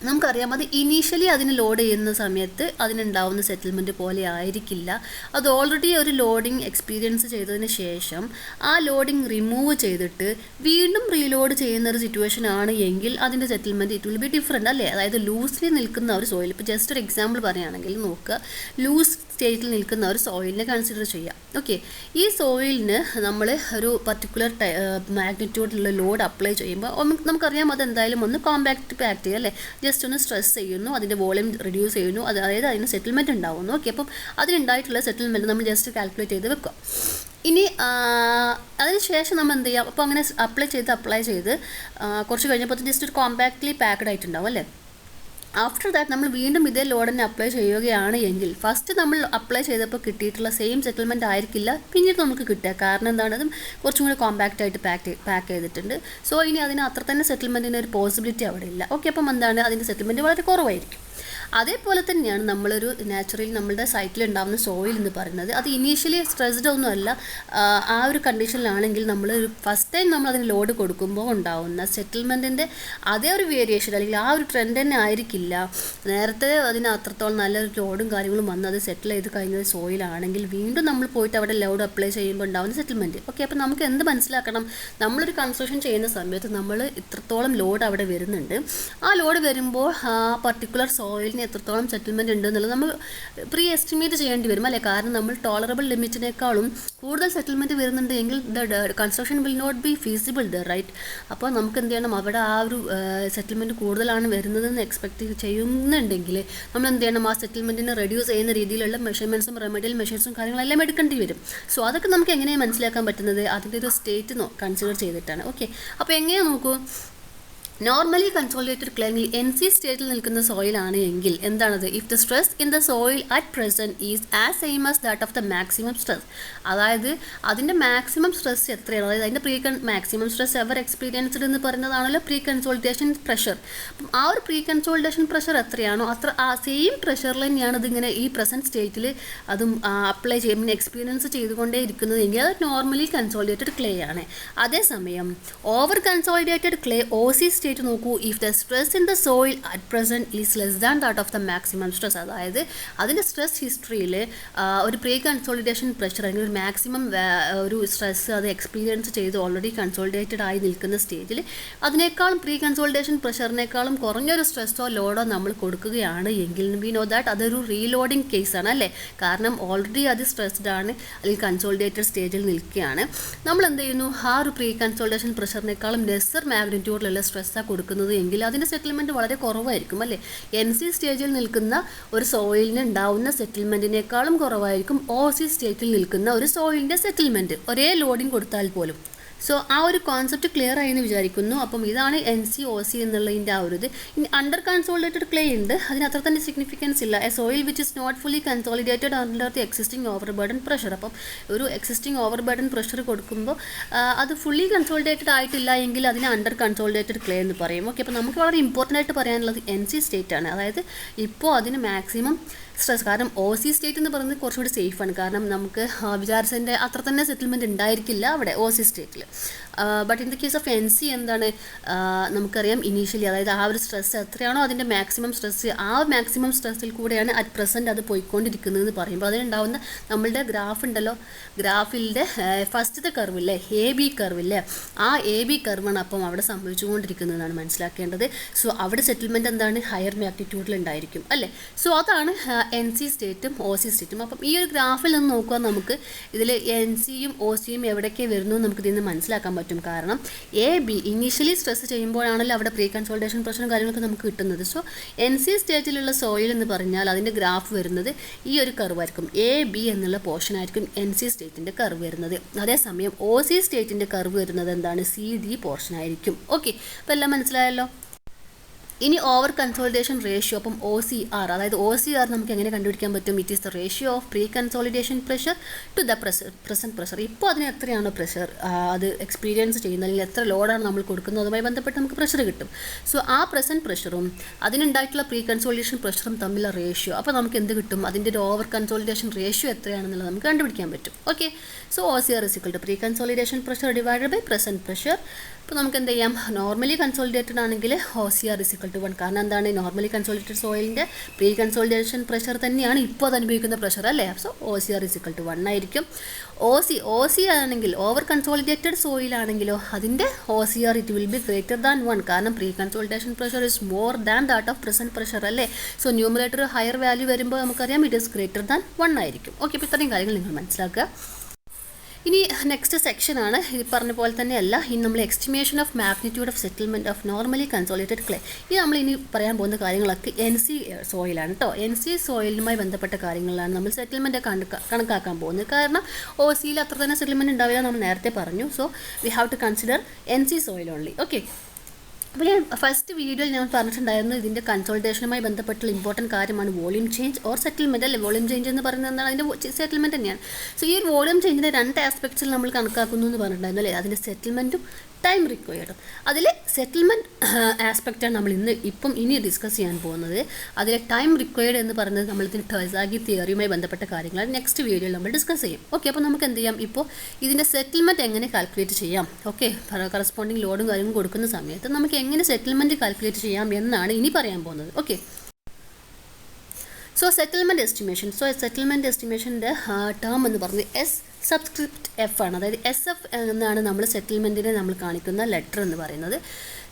നമുക്കറിയാം അത് ഇനീഷ്യലി അതിന് ലോഡ് ചെയ്യുന്ന സമയത്ത് അതിനുണ്ടാവുന്ന സെറ്റിൽമെൻറ്റ് പോലെ ആയിരിക്കില്ല. അത് ഓൾറെഡി ഒരു ലോഡിങ് എക്സ്പീരിയൻസ് ചെയ്തതിന് ശേഷം ആ ലോഡിങ് റിമൂവ് ചെയ്തിട്ട് വീണ്ടും റീലോഡ് ചെയ്യുന്ന ഒരു സിറ്റുവേഷൻ ആണ് എങ്കിൽ അതിൻ്റെ settlement it will B different അല്ലേ. അതായത് ലൂസ്ലി നിൽക്കുന്ന ഒരു സോയിൽ, ഇപ്പോൾ ജസ്റ്റ് ഒരു എക്സാമ്പിൾ പറയുകയാണെങ്കിൽ നോക്കുക, ലൂസ് സ്റ്റേറ്റിൽ നിൽക്കുന്ന ഒരു സോയിലിനെ കൺസിഡർ ചെയ്യാം. ഓക്കെ, ഈ സോയിലിന് നമ്മൾ ഒരു പർട്ടിക്കുലർ മാഗ്നിറ്റ്യൂഡിലുള്ള ലോഡ് അപ്ലൈ ചെയ്യുമ്പോൾ നമുക്കറിയാം അതെന്തായാലും ഒന്ന് കോമ്പാക്റ്റ് പാക്ക് ചെയ്യുക അല്ലേ, ജസ്റ്റ് ഒന്ന് സ്ട്രെസ് ചെയ്യുന്നു, അതിൻ്റെ വോളിയം റിഡ്യൂസ് ചെയ്യുന്നു, അതായത് അതിന് സെറ്റിൽമെൻറ്റ് ഉണ്ടാവുന്നു. ഓക്കെ, അപ്പം അതിനുണ്ടായിട്ടുള്ള സെറ്റിൽമെൻറ്റ് നമ്മൾ ജസ്റ്റ് കാൽക്കുലേറ്റ് ചെയ്ത് വെക്കുക. ഇനി അതിനുശേഷം നമ്മൾ എന്ത് ചെയ്യാം, അപ്പോൾ അങ്ങനെ അപ്ലൈ ചെയ്ത് കുറച്ച് കഴിഞ്ഞപ്പോൾ ജസ്റ്റ് ഒരു കോമ്പാക്റ്റ്ലി പാക്ഡ് ആയിട്ടുണ്ടാവും അല്ലേ. ആഫ്റ്റർ ദാറ്റ് നമ്മൾ വീണ്ടും ഇതേ ലോഡ് തന്നെ അപ്ലൈ ചെയ്യുകയാണ് എങ്കിൽ ഫസ്റ്റ് നമ്മൾ അപ്ലൈ ചെയ്തപ്പോൾ കിട്ടിയിട്ടുള്ള സെയിം സെറ്റിൽമെൻറ്റ് ആയിരിക്കില്ല പിന്നീട് നമുക്ക് കിട്ടുക. കാരണം എന്താണ്, അതും കുറച്ചും കൂടി കോമ്പാക്റ്റ് ആയിട്ട് പാക്ക് ചെയ്തിട്ടുണ്ട്. സോ ഇനി അതിന് അത്ര തന്നെ സെറ്റിൽമെൻറ്റിന് ഒരു പോസിബിലിറ്റി അവിടെ ഇല്ല. ഓക്കെ, അപ്പം എന്താണ്, അതിൻ്റെ സെറ്റിൽമെൻറ്റ് വളരെ കുറവായിരിക്കും. അതേപോലെ തന്നെയാണ് നമ്മളൊരു നാച്ചുറലി നമ്മളുടെ സൈറ്റിൽ ഉണ്ടാകുന്ന സോയിൽ എന്ന് പറയുന്നത്. അത് ഇനീഷ്യലി സ്ട്രെസ്ഡ് ഒന്നുമല്ല. ആ ഒരു കണ്ടീഷനിലാണെങ്കിൽ നമ്മൾ ഫസ്റ്റ് ടൈം നമ്മൾ അതിന് ലോഡ് കൊടുക്കുമ്പോൾ ഉണ്ടാവുന്ന സെറ്റിൽമെൻറ്റിൻ്റെ അതേ ഒരു വേരിയേഷൻ അല്ലെങ്കിൽ ആ ഒരു ട്രെൻഡ് തന്നെ ആയിരിക്കില്ല. നേരത്തെ അതിന് അത്രത്തോളം നല്ലൊരു ലോഡും കാര്യങ്ങളും വന്ന് അത് സെറ്റിൽ ചെയ്ത് കഴിഞ്ഞ സോയിലാണെങ്കിൽ വീണ്ടും നമ്മൾ പോയിട്ട് അവിടെ ലോഡ് അപ്ലൈ ചെയ്യുമ്പോൾ ഉണ്ടാവുന്ന സെറ്റിൽമെൻറ്റ്. ഓക്കെ, അപ്പോൾ നമുക്ക് എന്ത് മനസ്സിലാക്കണം, നമ്മളൊരു കൺസ്ട്രക്ഷൻ ചെയ്യുന്ന സമയത്ത് നമ്മൾ ഇത്രത്തോളം ലോഡ് അവിടെ വരുന്നുണ്ട്. ആ ലോഡ് വരുമ്പോൾ ആ പർട്ടിക്കുലർ സോയിൽ എത്രത്തോളം സെറ്റിൽമെൻറ്റ് ഉണ്ട് എന്നുള്ളത് നമ്മൾ പ്രീ എസ്റ്റിമേറ്റ് ചെയ്യേണ്ടി വരും അല്ലേ. കാരണം നമ്മൾ ടോളറബിൾ ലിമിറ്റിനേക്കാളും കൂടുതൽ സെറ്റിൽമെൻറ്റ് വരുന്നുണ്ട് എങ്കിൽ construction will not be feasible the right. അപ്പോൾ നമുക്ക് എന്ത് ചെയ്യണം, അവിടെ ആ ഒരു സെറ്റിൽമെൻറ്റ് കൂടുതലാണ് വരുന്നതെന്ന് എക്സ്പെക്ട് ചെയ്യുന്നുണ്ടെങ്കിൽ നമ്മൾ എന്ത് ചെയ്യണം, ആ സെറ്റിൽമെൻറ്റിനെ റെഡ്യൂസ് ചെയ്യുന്ന രീതിയിലുള്ള മെഷർമെൻറ്റ്സും റെമഡിയൽ മെഷേഴ്സും കാര്യങ്ങളെല്ലാം എടുക്കേണ്ടി വരും. സോ അതൊക്കെ നമുക്ക് എങ്ങനെയാണ് മനസ്സിലാക്കാൻ പറ്റുന്നത്, അതിൻ്റെ ഒരു സ്റ്റേറ്റ് കൺസിഡർ ചെയ്തിട്ടാണ്. ഓക്കെ, അപ്പോൾ എങ്ങനെയാണ് നോക്കൂ, നോർമലി കൺസോളിഡേറ്റഡ് ക്ലേ NC സ്റ്റേറ്റിൽ നിൽക്കുന്ന സോയിലാണ് എങ്കിൽ എന്താണത്, if the stress in the soil at present is as same as that of the maximum stress. അതായത് അതിൻ്റെ മാക്സിമം സ്ട്രെസ് എത്രയാണ്, അതായത് അതിൻ്റെ മാക്സിമം സ്ട്രെസ് എവർ എക്സ്പീരിയൻസ്ഡ് എന്ന് പറയുന്നതാണല്ലോ പ്രീ കൺസോളിഡേഷൻ പ്രഷർ. അപ്പം ആ ഒരു പ്രീ കൺസോളിഡേഷൻ പ്രഷർ എത്രയാണോ അത്ര ആ സെയിം പ്രഷറിൽ തന്നെയാണ് ഇതിങ്ങനെ ഈ പ്രസൻറ്റ് സ്റ്റേറ്റിൽ അതും അപ്ലൈ ചെയ്യുമ്പോൾ എക്സ്പീരിയൻസ് ചെയ്തുകൊണ്ടേ ഇരിക്കുന്നത് എങ്കിൽ അത് നോർമലി കൺസോളിഡേറ്റഡ് ക്ലേ ആണ്. അതേസമയം ഓവർ കൺസോളിഡേറ്റഡ് ക്ലേ OC നോക്കൂ, if the stress in the soil at present is less than that of the maximum stress. അതായത് അതിൻ്റെ സ്ട്രെസ് ഹിസ്റ്ററിയിൽ ഒരു പ്രീ കൺസോളിഡേഷൻ പ്രഷർ അല്ലെങ്കിൽ ഒരു മാക്സിമം ഒരു സ്ട്രെസ് അത് എക്സ്പീരിയൻസ് ചെയ്ത് ഓൾറെഡി കൺസോളിഡേറ്റഡ് ആയി നിൽക്കുന്ന സ്റ്റേജിൽ അതിനേക്കാളും പ്രീ കൺസോളിഡേഷൻ പ്രഷറിനേക്കാളും കുറഞ്ഞൊരു സ്ട്രെസ്സോ ലോഡോ നമ്മൾ കൊടുക്കുകയാണ് എങ്കിൽ വി നോ ദാറ്റ് അതൊരു റീലോഡിങ് കേസാണ് അല്ലേ. കാരണം ഓൾറെഡി അത് സ്ട്രെസ്ഡ് ആണ് അല്ലെങ്കിൽ കൺസോളിഡേറ്റഡ് സ്റ്റേജിൽ നിൽക്കുകയാണ്. നമ്മൾ എന്ത് ചെയ്യുന്നു, ആ ഒരു പ്രീ കൺസോളിഡേഷൻ പ്രഷറിനേക്കാളും ലെസ്സർ മാഗ്നിറ്റ്യൂഡിലുള്ള സ്ട്രെസ് കൊടുക്കുന്നത് എങ്കിൽ അതിൻ്റെ സെറ്റിൽമെൻറ്റ് വളരെ കുറവായിരിക്കും അല്ലേ. NC സ്റ്റേജിൽ നിൽക്കുന്ന ഒരു സോയിലിന് ഉണ്ടാവുന്ന സെറ്റിൽമെൻറ്റിനേക്കാളും കുറവായിരിക്കും OC സ്റ്റേജിൽ നിൽക്കുന്ന ഒരു സോയിലിൻ്റെ സെറ്റിൽമെൻറ്റ്, ഒരേ ലോഡിങ് കൊടുത്താൽ പോലും. സോ ആ ഒരു കോൺസെപ്റ്റ് ക്ലിയർ ആയി എന്ന് വിചാരിക്കുന്നു. അപ്പം ഇതാണ് NC OC എന്നുള്ളതിൻ്റെ ആ ഒരു ഇത്. ഇനി അണ്ടർ കൺസോളിഡേറ്റഡ് ക്ലേ ഉണ്ട്, അതിന് അത്ര തന്നെ സിഗ്നിഫിക്കൻസ് ഇല്ല. A soil which is not fully consolidated under the existing over burden pressure. അപ്പം ഒരു എക്സിസ്റ്റിംഗ് ഓവർ ബർഡൻ പ്രഷർ കൊടുക്കുമ്പോൾ അത് ഫുള്ളി കൺസോളിഡേറ്റഡ് ആയിട്ടില്ല എങ്കിൽ അതിന് അണ്ടർ കൺസോളിഡേറ്റഡ് ക്ലേ എന്ന് പറയും. ഓക്കെ, അപ്പോൾ നമുക്ക് വളരെ ഇമ്പോർട്ടൻ്റ് ആയിട്ട് പറയാനുള്ളത് NC സ്റ്റേറ്റ് ആണ്. അതായത് ഇപ്പോൾ അതിന് മാക്സിമം സ്ട്രെസ്, കാരണം OC സ്റ്റേറ്റ് എന്ന് പറയുന്നത് കുറച്ചുകൂടി സേഫാണ്. കാരണം നമുക്ക് വിചാരിച്ചതിൻ്റെ അത്ര തന്നെ സെറ്റിൽമെൻറ്റ് ഉണ്ടായിരിക്കില്ല അവിടെ OC സ്റ്റേറ്റിൽ. But in the case of NC എന്താണ്, നമുക്കറിയാം ഇനീഷ്യലി അതായത് ആ ഒരു സ്ട്രെസ് എത്രയാണോ അതിൻ്റെ മാക്സിമം സ്ട്രെസ്, ആ മാക്സിമം സ്ട്രെസ്സിൽ കൂടെയാണ് അറ്റ് പ്രസൻറ്റ് അത് പോയിക്കൊണ്ടിരിക്കുന്നതെന്ന് പറയുമ്പോൾ അതിനുണ്ടാവുന്ന നമ്മളുടെ ഗ്രാഫ് ഉണ്ടല്ലോ, ഗ്രാഫിൻ്റെ ഫസ്റ്റത്തെ കർവില്ലേ, AB കർവില്ലേ, ആ AB കർവാണ് അപ്പം അവിടെ സംഭവിച്ചുകൊണ്ടിരിക്കുന്നതെന്നാണ് മനസ്സിലാക്കേണ്ടത്. സോ അവിടെ സെറ്റിൽമെൻറ്റ് എന്താണ്, ഹയർ മാഗ്നിറ്റ്യൂഡിൽ ഉണ്ടായിരിക്കും അല്ലേ. സോ അതാണ് NC സ്റ്റേറ്റും OC സ്റ്റേറ്റും. അപ്പം ഈ ഒരു ഗ്രാഫിൽ നിന്ന് നോക്കുക നമുക്ക് ഇതിൽ NCയും OCയും എവിടേക്ക് വരുന്നു നമുക്ക് ഇതിൽ നിന്ന് മനസ്സിലാക്കാൻ പറ്റും. കാരണം AB ഇനീഷ്യലി സ്ട്രെസ് ചെയ്യുമ്പോഴാണല്ലോ അവിടെ പ്രീ കൺസോളിഡേഷൻ പ്രഷറും കാര്യങ്ങളൊക്കെ നമുക്ക് കിട്ടുന്നത്. സോ NC സ്റ്റേറ്റിലുള്ള സോയിൽ എന്ന് പറഞ്ഞാൽ അതിൻ്റെ ഗ്രാഫ് വരുന്നത് ഈ ഒരു കർവായിരിക്കും. AB എന്നുള്ള പോർഷൻ ആയിരിക്കും NC സ്റ്റേറ്റിൻ്റെ കർവ് വരുന്നത്. അതേസമയം OC സ്റ്റേറ്റിൻ്റെ കർവ് വരുന്നത് എന്താണ്? CD പോർഷൻ ആയിരിക്കും. ഓക്കെ, അപ്പോൾ എല്ലാം മനസ്സിലായല്ലോ. ഇനി ഓവർ കൺസോളിഡേഷൻ റേഷ്യോ, അപ്പം OCR, അതായത് OCR നമുക്ക് എങ്ങനെ കണ്ടുപിടിക്കാൻ പറ്റും? It is the ratio of pre consolidation pressure to the present pressure. ഇപ്പോൾ അതിന് എത്രയാണോ പ്രഷർ അത് എക്സ്പീരിയൻസ് ചെയ്യുന്നത്, അല്ലെങ്കിൽ എത്ര ലോഡാണ് നമ്മൾ കൊടുക്കുന്നത്, അതുമായി ബന്ധപ്പെട്ട് നമുക്ക് പ്രഷർ കിട്ടും. സോ ആ പ്രസൻറ്റ് പ്രഷറും അതിനുണ്ടായിട്ടുള്ള പ്രീ കൺസോളിഡേഷൻ പ്രഷറും തമ്മിലുള്ള റേഷ്യോ, അപ്പോൾ നമുക്ക് എന്ത് കിട്ടും? അതിൻ്റെ ഒരു ഓവർ കൺസോളിഡേഷൻ റേഷ്യോ എത്രയാണെന്നുള്ളത് നമുക്ക് കണ്ടുപിടിക്കാൻ പറ്റും. Okay, so OCR is equal to pre consolidation pressure divided by present pressure. അപ്പോൾ നമുക്ക് എന്ത് ചെയ്യാം? നോർമലി കൺസോളിഡേറ്റഡ് ആണെങ്കിൽ OCR ഇസ് ഈക്വൽ ടു 1. കാരണം എന്താണ്? നോർമലി കൺസോളിഡേറ്റഡ് സോയിലിൻ്റെ പ്രീ കൺസോളിഡേഷൻ പ്രഷർ തന്നെയാണ് ഇപ്പോൾ അത് അനുഭവിക്കുന്ന പ്രഷർ അല്ലേ? So OCR is equal to 1 ആയിരിക്കും. OC ആണെങ്കിൽ ഓവർ കൺസോളിഡേറ്റഡ് സോയിലാണെങ്കിലോ അതിൻ്റെ OCR it will be greater than 1. കാരണം pre consolidation pressure is more than that of present pressure അല്ലേ? സോ ന്യൂമറേറ്റർ ഹയർ വാല്യൂ വരുമ്പോൾ നമുക്കറിയാം ഇറ്റ് ഇസ് ഗ്രേറ്റർ ദാൻ 1 ആയിരിക്കും. Okay, അപ്പോൾ ഇത്രയും കാര്യങ്ങൾ നിങ്ങൾ മനസ്സിലാക്കുക. ഇനി നെക്സ്റ്റ് സെക്ഷനാണ്. ഇത് പറഞ്ഞ പോലെ തന്നെയല്ല, ഇനി നമ്മൾ estimation of magnitude of settlement of normally consolidated clay. ഇത് നമ്മൾ ഇനി പറയാൻ പോകുന്ന കാര്യങ്ങളൊക്കെ NC സോയിലാണ് കേട്ടോ. NC സോയിലുമായി ബന്ധപ്പെട്ട കാര്യങ്ങളാണ് നമ്മൾ സെറ്റിൽമെൻറ്റ് കണക്കാക്കാൻ പോകുന്നത്. കാരണം OCയിൽ അത്ര തന്നെ സെറ്റിൽമെൻറ്റ് ഉണ്ടാവില്ല, നമ്മൾ നേരത്തെ പറഞ്ഞു. So we have to consider NC soil only. Okay, അപ്പോൾ ഞാൻ ഫസ്റ്റ് വീഡിയോയിൽ ഞാൻ പറഞ്ഞിട്ടുണ്ടായിരുന്നു ഇതിൻ്റെ കൺസോളിഡേഷനുമായി ബന്ധപ്പെട്ടുള്ള ഇമ്പോർട്ടൻറ്റ് കാര്യമാണ് വോളിയം ചേഞ്ച് ഓർ സെറ്റിൽമെൻറ്റ് അല്ലേ? വോളിയം ചേഞ്ച് എന്ന് പറയുന്നത് എന്താണ്? അതിൻ്റെ സെറ്റിൽമെൻറ്റ് തന്നെയാണ്. സോ ഈ ഒരു വോളിയം ചേഞ്ചിൻ്റെ 2 ആസ്പെക്ട്സിൽ നമ്മൾ കണക്കാക്കുന്നു എന്ന് പറഞ്ഞിട്ടുണ്ടായിരുന്നു അല്ലേ? അതിൻ്റെ സെറ്റിൽമെൻറ്റും ടൈം റിക്വയർഡും. അതിൽ സെറ്റിൽമെൻറ്റ് ആസ്പെക്റ്റാണ് നമ്മൾ ഇനി ഡിസ്കസ് ചെയ്യാൻ പോകുന്നത്. അതിലെ ടൈം റിക്വയർഡ് എന്ന് പറയുന്നത് നമ്മളിതിന് ടസാഗി തിയറിയുമായി ബന്ധപ്പെട്ട കാര്യങ്ങളാണ് നെക്സ്റ്റ് വീഡിയോയിൽ നമ്മൾ ഡിസ്കസ് ചെയ്യും. ഓക്കെ, അപ്പോൾ നമുക്ക് എന്ത് ചെയ്യാം? ഇപ്പോൾ ഇതിൻ്റെ സെറ്റിൽമെൻറ്റ് എങ്ങനെ കാൽക്കുലേറ്റ് ചെയ്യാം? ഓക്കെ, കറസ്പോണ്ടിങ് ലോഡും കാര്യങ്ങളും കൊടുക്കുന്ന സമയത്ത് നമുക്ക് എങ്ങനെ സെറ്റിൽമെൻറ്റ് കാൽക്കുലേറ്റ് ചെയ്യാം എന്നാണ് ഇനി പറയാൻ പോകുന്നത്. Okay, so settlement estimation. So settlement എസ്റ്റിമേഷൻ്റെ ടേം എന്ന് പറയുന്നത് സബ്സ്ക്രിപ്റ്റ് F ആണ്. അതായത് SF എന്നാണ് നമ്മൾ സെറ്റിൽമെൻറ്റിനെ നമ്മൾ കാണിക്കുന്ന ലെറ്റർ എന്ന് പറയുന്നത്.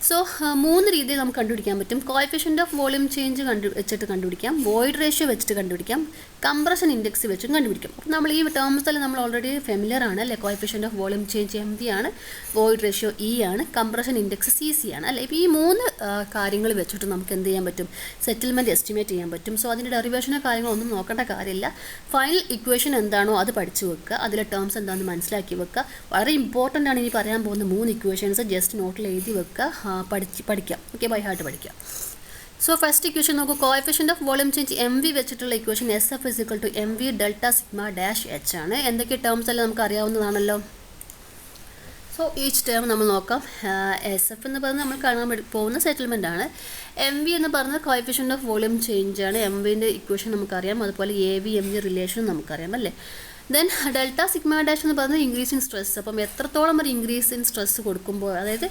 സോ 3 രീതിയിൽ നമുക്ക് കണ്ടുപിടിക്കാൻ പറ്റും. കോഎഫിഷ്യൻ്റ് ഓഫ് വോളിയം ചേഞ്ച് വെച്ചിട്ട് കണ്ടുപിടിക്കാം, വോയിഡ് റേഷ്യോ വെച്ചിട്ട് കണ്ടുപിടിക്കാം, കംപ്രഷൻ ഇൻഡെക്സ് വെച്ചും കണ്ടുപിടിക്കാം. അപ്പോൾ നമ്മൾ ഈ ടേംസിൽ നമ്മൾ ഓൾറെഡി ഫെമിലിയർ ആണ് അല്ലേ? Coefficient of volume change MV ആണ്, വോയിഡ് റേഷ്യോ E ആണ്, കംപ്രഷൻ ഇൻഡെക്സ് CC ആണ് അല്ലേ? ഇപ്പോൾ ഈ 3 കാര്യങ്ങൾ വെച്ചിട്ട് നമുക്ക് എന്ത് ചെയ്യാൻ പറ്റും? സെറ്റിൽമെൻറ്റ് എസ്റ്റിമേറ്റ് ചെയ്യാൻ പറ്റും. സോ അതിൻ്റെ ഡെറിവേഷനോ കാര്യങ്ങളോ ഒന്നും നോക്കേണ്ട കാര്യമില്ല. ഫൈനൽ ഇക്വേഷൻ എന്താണോ അത് പഠിച്ചു വെക്കുക, അതിലെ ടേംസ് എന്താണെന്ന് മനസ്സിലാക്കി വെക്കുക. വളരെ ഇമ്പോർട്ടൻ്റ് ആണ് ഇനി പറയാൻ പോകുന്ന 3 ഇക്വേഷൻസ്. ജസ്റ്റ് നോട്ടിൽ എഴുതി വെക്കുക, പഠിക്കാം. ഓക്കെ, ബൈ ഹാർട്ട് പഠിക്കാം. സോ ഫസ്റ്റ് ഇക്വേഷൻ നോക്കൂ. Coefficient of volume change MV വെച്ചിട്ടുള്ള equation SF is equal to MV delta sigma dash H ആണ്. എന്തൊക്കെ ടേംസ് എല്ലാം നമുക്ക് അറിയാവുന്നതാണല്ലോ. സോ ഈച്ച് ടേം നമ്മൾ നോക്കാം. SF എന്ന് പറയുന്നത് നമ്മൾ കാണാൻ പോകുന്ന സെറ്റിൽമെൻ്റ് ആണ്. MV എന്ന് പറയുന്നത് കോഎഫിഷ്യൻ്റ് ഓഫ് വോളിയം ചേഞ്ച് ആണ്. MVൻ്റെ ഇക്വേഷൻ നമുക്കറിയാം, അതുപോലെ AV MV റിലേഷനും നമുക്കറിയാം അല്ലേ? ദെൻ ഡെൽറ്റ സിഗ്മ ഡാഷ് എന്ന് പറയുന്നത് ഇൻക്രീസ് ഇൻ സ്ട്രെസ്. അപ്പം എത്രത്തോളം ഒരു ഇൻക്രീസ് ഇൻ സ്ട്രെസ് കൊടുക്കുമ്പോൾ, അതായത്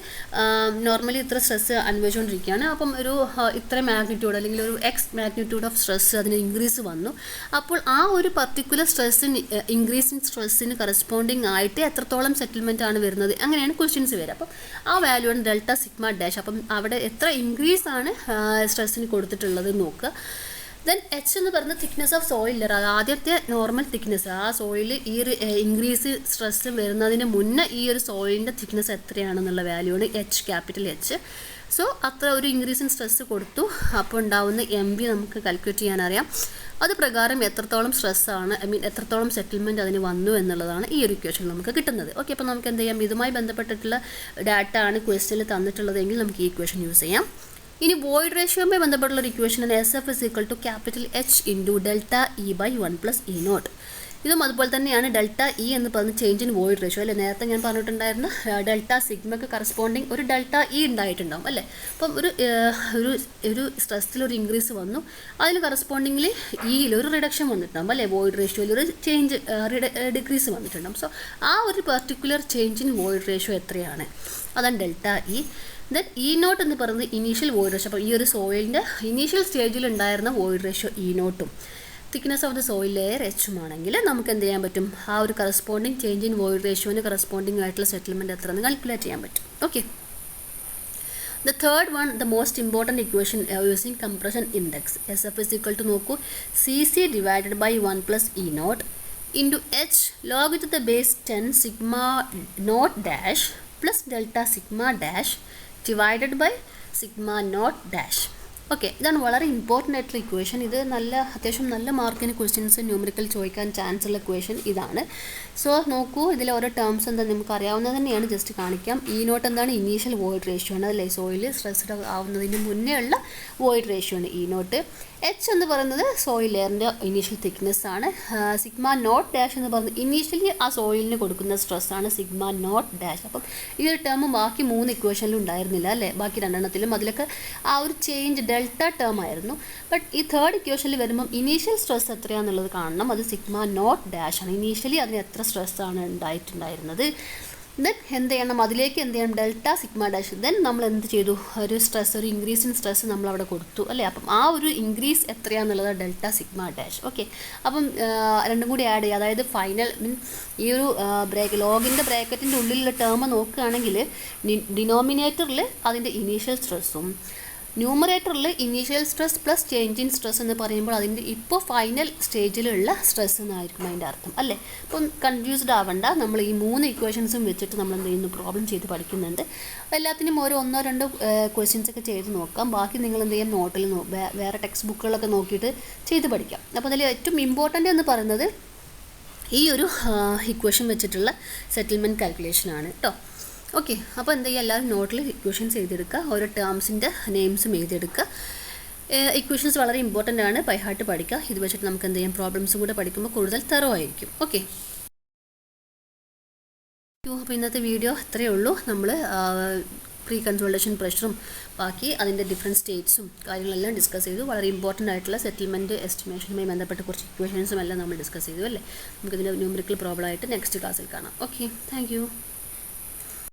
നോർമലി ഇത്ര സ്ട്രെസ് അനുഭവിച്ചുകൊണ്ടിരിക്കുകയാണ്, അപ്പം ഒരു ഇത്ര മാഗ്നിറ്റ്യൂഡ് അല്ലെങ്കിൽ ഒരു X മാഗ്നിറ്റ്യൂഡ് ഓഫ് സ്ട്രെസ് അതിന് ഇൻക്രീസ് വന്നു. അപ്പോൾ ആ ഒരു പർട്ടിക്കുലർ സ്ട്രെസ്സിന് ഇൻക്രീസ് ഇൻ സ്ട്രെസ്സിന് കറസ്പോണ്ടിങ് ആയിട്ട് എത്രത്തോളം സെറ്റിൽമെൻ്റ് ആണ് വരുന്നത്, അങ്ങനെയാണ് ക്വസ്റ്റ്യൻസ് വരിക. അപ്പം ആ വാല്യൂ ആണ് ഡെൽറ്റ സിഗ്മ ഡാഷ്. അപ്പം അവിടെ എത്ര ഇൻക്രീസ് ആണ് സ്ട്രെസ്സിന് കൊടുത്തിട്ടുള്ളത് നോക്കുക. ദെൻ H എന്ന് പറയുന്നത് തിക്നെസ് ഓഫ് സോയിൽ. ആദ്യത്തെ നോർമൽ തിക്നെസ്, ആ സോയിൽ ഈ ഒരു ഇൻക്രീസ് സ്ട്രെസ് വരുന്നതിന് മുന്നേ ഈ ഒരു സോയിലിൻ്റെ തിക്നെസ് എത്രയാണെന്നുള്ള വാല്യൂ ആണ് H, ക്യാപിറ്റൽ H. സോ അത്ര ഒരു ഇൻക്രീസ് ഇൻ സ്ട്രെസ് കൊടുത്തു, അപ്പോൾ ഉണ്ടാവുന്ന MV നമുക്ക് കാൽക്കുലേറ്റ് ചെയ്യാനറിയാം. അത് പ്രകാരം എത്രത്തോളം സ്ട്രെസ്സാണ്, എത്രത്തോളം സെറ്റിൽമെൻറ്റ് അതിന് വന്നു എന്നുള്ളതാണ് ഈ ഒരു ഇക്വേഷൻ നമുക്ക് കിട്ടുന്നത്. ഓക്കെ, അപ്പോൾ നമുക്ക് എന്ത് ചെയ്യാം? ഇതുമായി ബന്ധപ്പെട്ടിട്ടുള്ള ഡാറ്റ ആണ് ക്വസ്റ്റ്യനിൽ തന്നിട്ടുള്ളതെങ്കിൽ നമുക്ക് ഈ ഇക്വേഷൻ യൂസ് ചെയ്യാം. ഇനി വോയിഡ് റേഷ്യോയുമായി ബന്ധപ്പെട്ടുള്ള ഒരു equation SF is equal to capital H into delta E by 1 plus E0. ഇതും അതുപോലെ തന്നെയാണ്. ഡെൽറ്റ E എന്ന് പറയുന്ന ചേഞ്ച് ഇൻ വോയിഡ് റേഷ്യോ അല്ലേ? നേരത്തെ ഞാൻ പറഞ്ഞിട്ടുണ്ടായിരുന്ന ഡെൽറ്റ സിഗ്മയ്ക്ക് കറസ്പോണ്ടിങ് ഒരു ഡെൽറ്റ E ഉണ്ടായിട്ടുണ്ടാവും അല്ലേ? അപ്പം ഒരു സ്ട്രെസ്സിൽ ഒരു ഇൻക്രീസ് വന്നു, അതിന് കറസ്പോണ്ടിങ്ങിൽ Eയിൽ ഒരു റിഡക്ഷൻ വന്നിട്ടുണ്ടാവും അല്ലേ? വോയിഡ് റേഷ്യോയിൽ ഒരു ചേഞ്ച് ഡിക്രീസ് വന്നിട്ടുണ്ടാവും. സോ ആ ഒരു particular change in void ratio എത്രയാണ്, അതാണ് ഡെൽറ്റ E. ദെൻ E0 എന്ന് പറയുന്നത് ഇനീഷ്യൽ വോയിഡ് റേഷ്യോ. അപ്പോൾ ഈ ഒരു സോയിലിൻ്റെ ഇനീഷ്യൽ സ്റ്റേജിൽ ഉണ്ടായിരുന്ന void ratio E0 thickness of the soil layer H ആണെങ്കിൽ നമുക്ക് എന്ത് ചെയ്യാൻ പറ്റും? ആ ഒരു കറസ്പോണ്ടിങ് ചേഞ്ച് ഇൻ വോയിഡ് റേഷ്യോന് കറസ്പോണ്ടിങ് ആയിട്ടുള്ള സെറ്റിൽമെൻറ്റ് എത്രയെന്ന് കാൽക്കുലേറ്റ് ചെയ്യാൻ പറ്റും. Okay, The third one, the most important equation using compression index. SF is equal to നോക്കൂ CC divided by 1 plus E naught into H log to the base 10 sigma naught dash plus delta sigma dash divided by sigma naught dash. Okay, ഇതാണ് വളരെ important ആയിട്ടുള്ള equation. ഇത് അത്യാവശ്യം നല്ല മാർക്കിന് questions numerical ചോദിക്കാൻ chance ഉള്ള ഇക്വേഷൻ ഇതാണ്. സോ നോക്കൂ, ഇതിൽ ഓരോ ടേംസ് എന്താ നമുക്ക് അറിയാവുന്നത് തന്നെയാണ്, ജസ്റ്റ് കാണിക്കാം. ഇ നോട്ട് എന്താണ്? ഇനീഷ്യൽ വോയിഡ് റേഷ്യോ ആണ്, അല്ലേ? സോയിൽ സ്ട്രെസ്ഡ് ആവുന്നതിന് മുന്നേ ഉള്ള വോയിഡ് റേഷ്യോ ആണ് ഇ നോട്ട്. എച്ച് എന്ന് പറയുന്നത് സോയിൽ ലെയറിൻ്റെ ഇനീഷ്യൽ തിക്നെസ് ആണ്. സിഗ്മ നോട്ട് ഡാഷ് എന്ന് പറയുന്നത് ഇനീഷ്യലി ആ സോയിലിന് കൊടുക്കുന്ന സ്ട്രെസ്സാണ് സിഗ്മ നോട്ട് ഡാഷ്. അപ്പം ഈ ഒരു ടേം ബാക്കി 3 ഇക്വേഷനിലും ഉണ്ടായിരുന്നില്ല, അല്ലേ? ബാക്കി 2 അതിലൊക്കെ ആ ഒരു ചേഞ്ച് ഡെൽറ്റ ടേം ആയിരുന്നു. ബട്ട് ഈ തേർഡ് ഇക്വേഷനിൽ വരുമ്പം ഇനീഷ്യൽ സ്ട്രെസ് എത്രയാണെന്നുള്ളത് കാണണം. അത് സിഗ്മ നോട്ട് ഡാഷ് ആണ്. ഇനീഷ്യലി അതിന് എത്ര സ്ട്രെസ്സാണ് ഉണ്ടായിട്ടുണ്ടായിരുന്നത്. ദെൻ എന്ത് ചെയ്യണം? അതിലേക്ക് എന്ത് ചെയ്യണം? Delta sigma dash. ദെൻ നമ്മൾ എന്ത് ചെയ്തു? ഒരു ഇൻക്രീസ് ഇൻ സ്ട്രെസ് നമ്മൾ അവിടെ കൊടുത്തു, അല്ലേ? അപ്പം ആ ഒരു ഇൻക്രീസ് എത്രയാണെന്നുള്ളത് ഡെൽറ്റ സിഗ്മ ഡാഷ്. ഓക്കെ, അപ്പം രണ്ടും കൂടി ആഡ് ചെയ്യുക. അതായത് ഫൈനൽ ഈ ഒരു ലോഗിൻ്റെ ബ്രാക്കറ്റിൻ്റെ ഉള്ളിലുള്ള ടേം നോക്കുകയാണെങ്കിൽ ഡിനോമിനേറ്ററിൽ അതിൻ്റെ ഇനീഷ്യൽ സ്ട്രെസ്സും ന്യൂമറേറ്ററിൽ initial stress plus change in stress എന്ന് പറയുമ്പോൾ അതിൻ്റെ ഇപ്പോൾ ഫൈനൽ സ്റ്റേജിലുള്ള സ്ട്രെസ് എന്നായിരിക്കും അതിൻ്റെ അർത്ഥം, അല്ലേ? അപ്പം കൺഫ്യൂസ്ഡ് ആവണ്ട. നമ്മൾ ഈ 3 ഇക്വേഷൻസും വെച്ചിട്ട് നമ്മൾ എന്ത് ചെയ്യുന്നു? പ്രോബ്ലം ചെയ്ത് പഠിക്കുന്നുണ്ട്. എല്ലാത്തിനും ഓരോ 1-2 ക്വസ്റ്റ്യൻസ് ഒക്കെ ചെയ്ത് നോക്കാം. ബാക്കി നിങ്ങൾ എന്ത് ചെയ്യാം? നോട്ടിൽ വേറെ ടെക്സ്റ്റ് ബുക്കുകളൊക്കെ നോക്കിയിട്ട് ചെയ്ത് പഠിക്കാം. അപ്പോൾ അതിൽ ഏറ്റവും ഇമ്പോർട്ടൻ്റ് എന്ന് പറയുന്നത് ഈ ഒരു ഇക്വേഷൻ വെച്ചിട്ടുള്ള സെറ്റിൽമെൻറ്റ് കാൽക്കുലേഷനാണ് കേട്ടോ. ഓക്കെ, അപ്പോൾ എന്ത് ചെയ്യുക? എല്ലാവരും നോട്ടിൽ ഇക്വേഷൻസ് എഴുതിയെടുക്കുക, ഓരോ ടേംസിൻ്റെ നെയിംസും എഴുതിയെടുക്കുക. ഇക്വേഷൻസ് വളരെ ഇമ്പോർട്ടൻ്റ് ആണ്, ബൈ ഹാർട്ട് പഠിക്കുക. ഇത് വെച്ചിട്ട് നമുക്ക് എന്ത് ചെയ്യാം? പ്രോബ്ലംസും കൂടെ പഠിക്കുമ്പോൾ കൂടുതൽ തറോ ആയിരിക്കും. ഓക്കെ, അപ്പോൾ ഇന്നത്തെ വീഡിയോ ഇത്രയേ ഉള്ളൂ. നമ്മൾ പ്രീ കൺസോൾട്ടേഷൻ പ്രഷറും ബാക്കി അതിൻ്റെ ഡിഫറെൻറ്റ് സ്റ്റേറ്റ്സും കാര്യങ്ങളെല്ലാം ഡിസ്കസ് ചെയ്തു. വളരെ ഇമ്പോർട്ടൻ്റ് ആയിട്ടുള്ള സെറ്റിൽമെൻറ്റ് എസ്റ്റിമേഷനുമായി ബന്ധപ്പെട്ട കുറച്ച് ഇക്വേഷൻസും എല്ലാം നമ്മൾ ഡിസ്കസ് ചെയ്തു, അല്ലേ? നമുക്കിതിൻ്റെ ന്യൂമറിക്കൽ പ്രോബ്ലം ആയിട്ട് നെക്സ്റ്റ് ക്ലാസ്സിൽ കാണാം. Okay, thank you.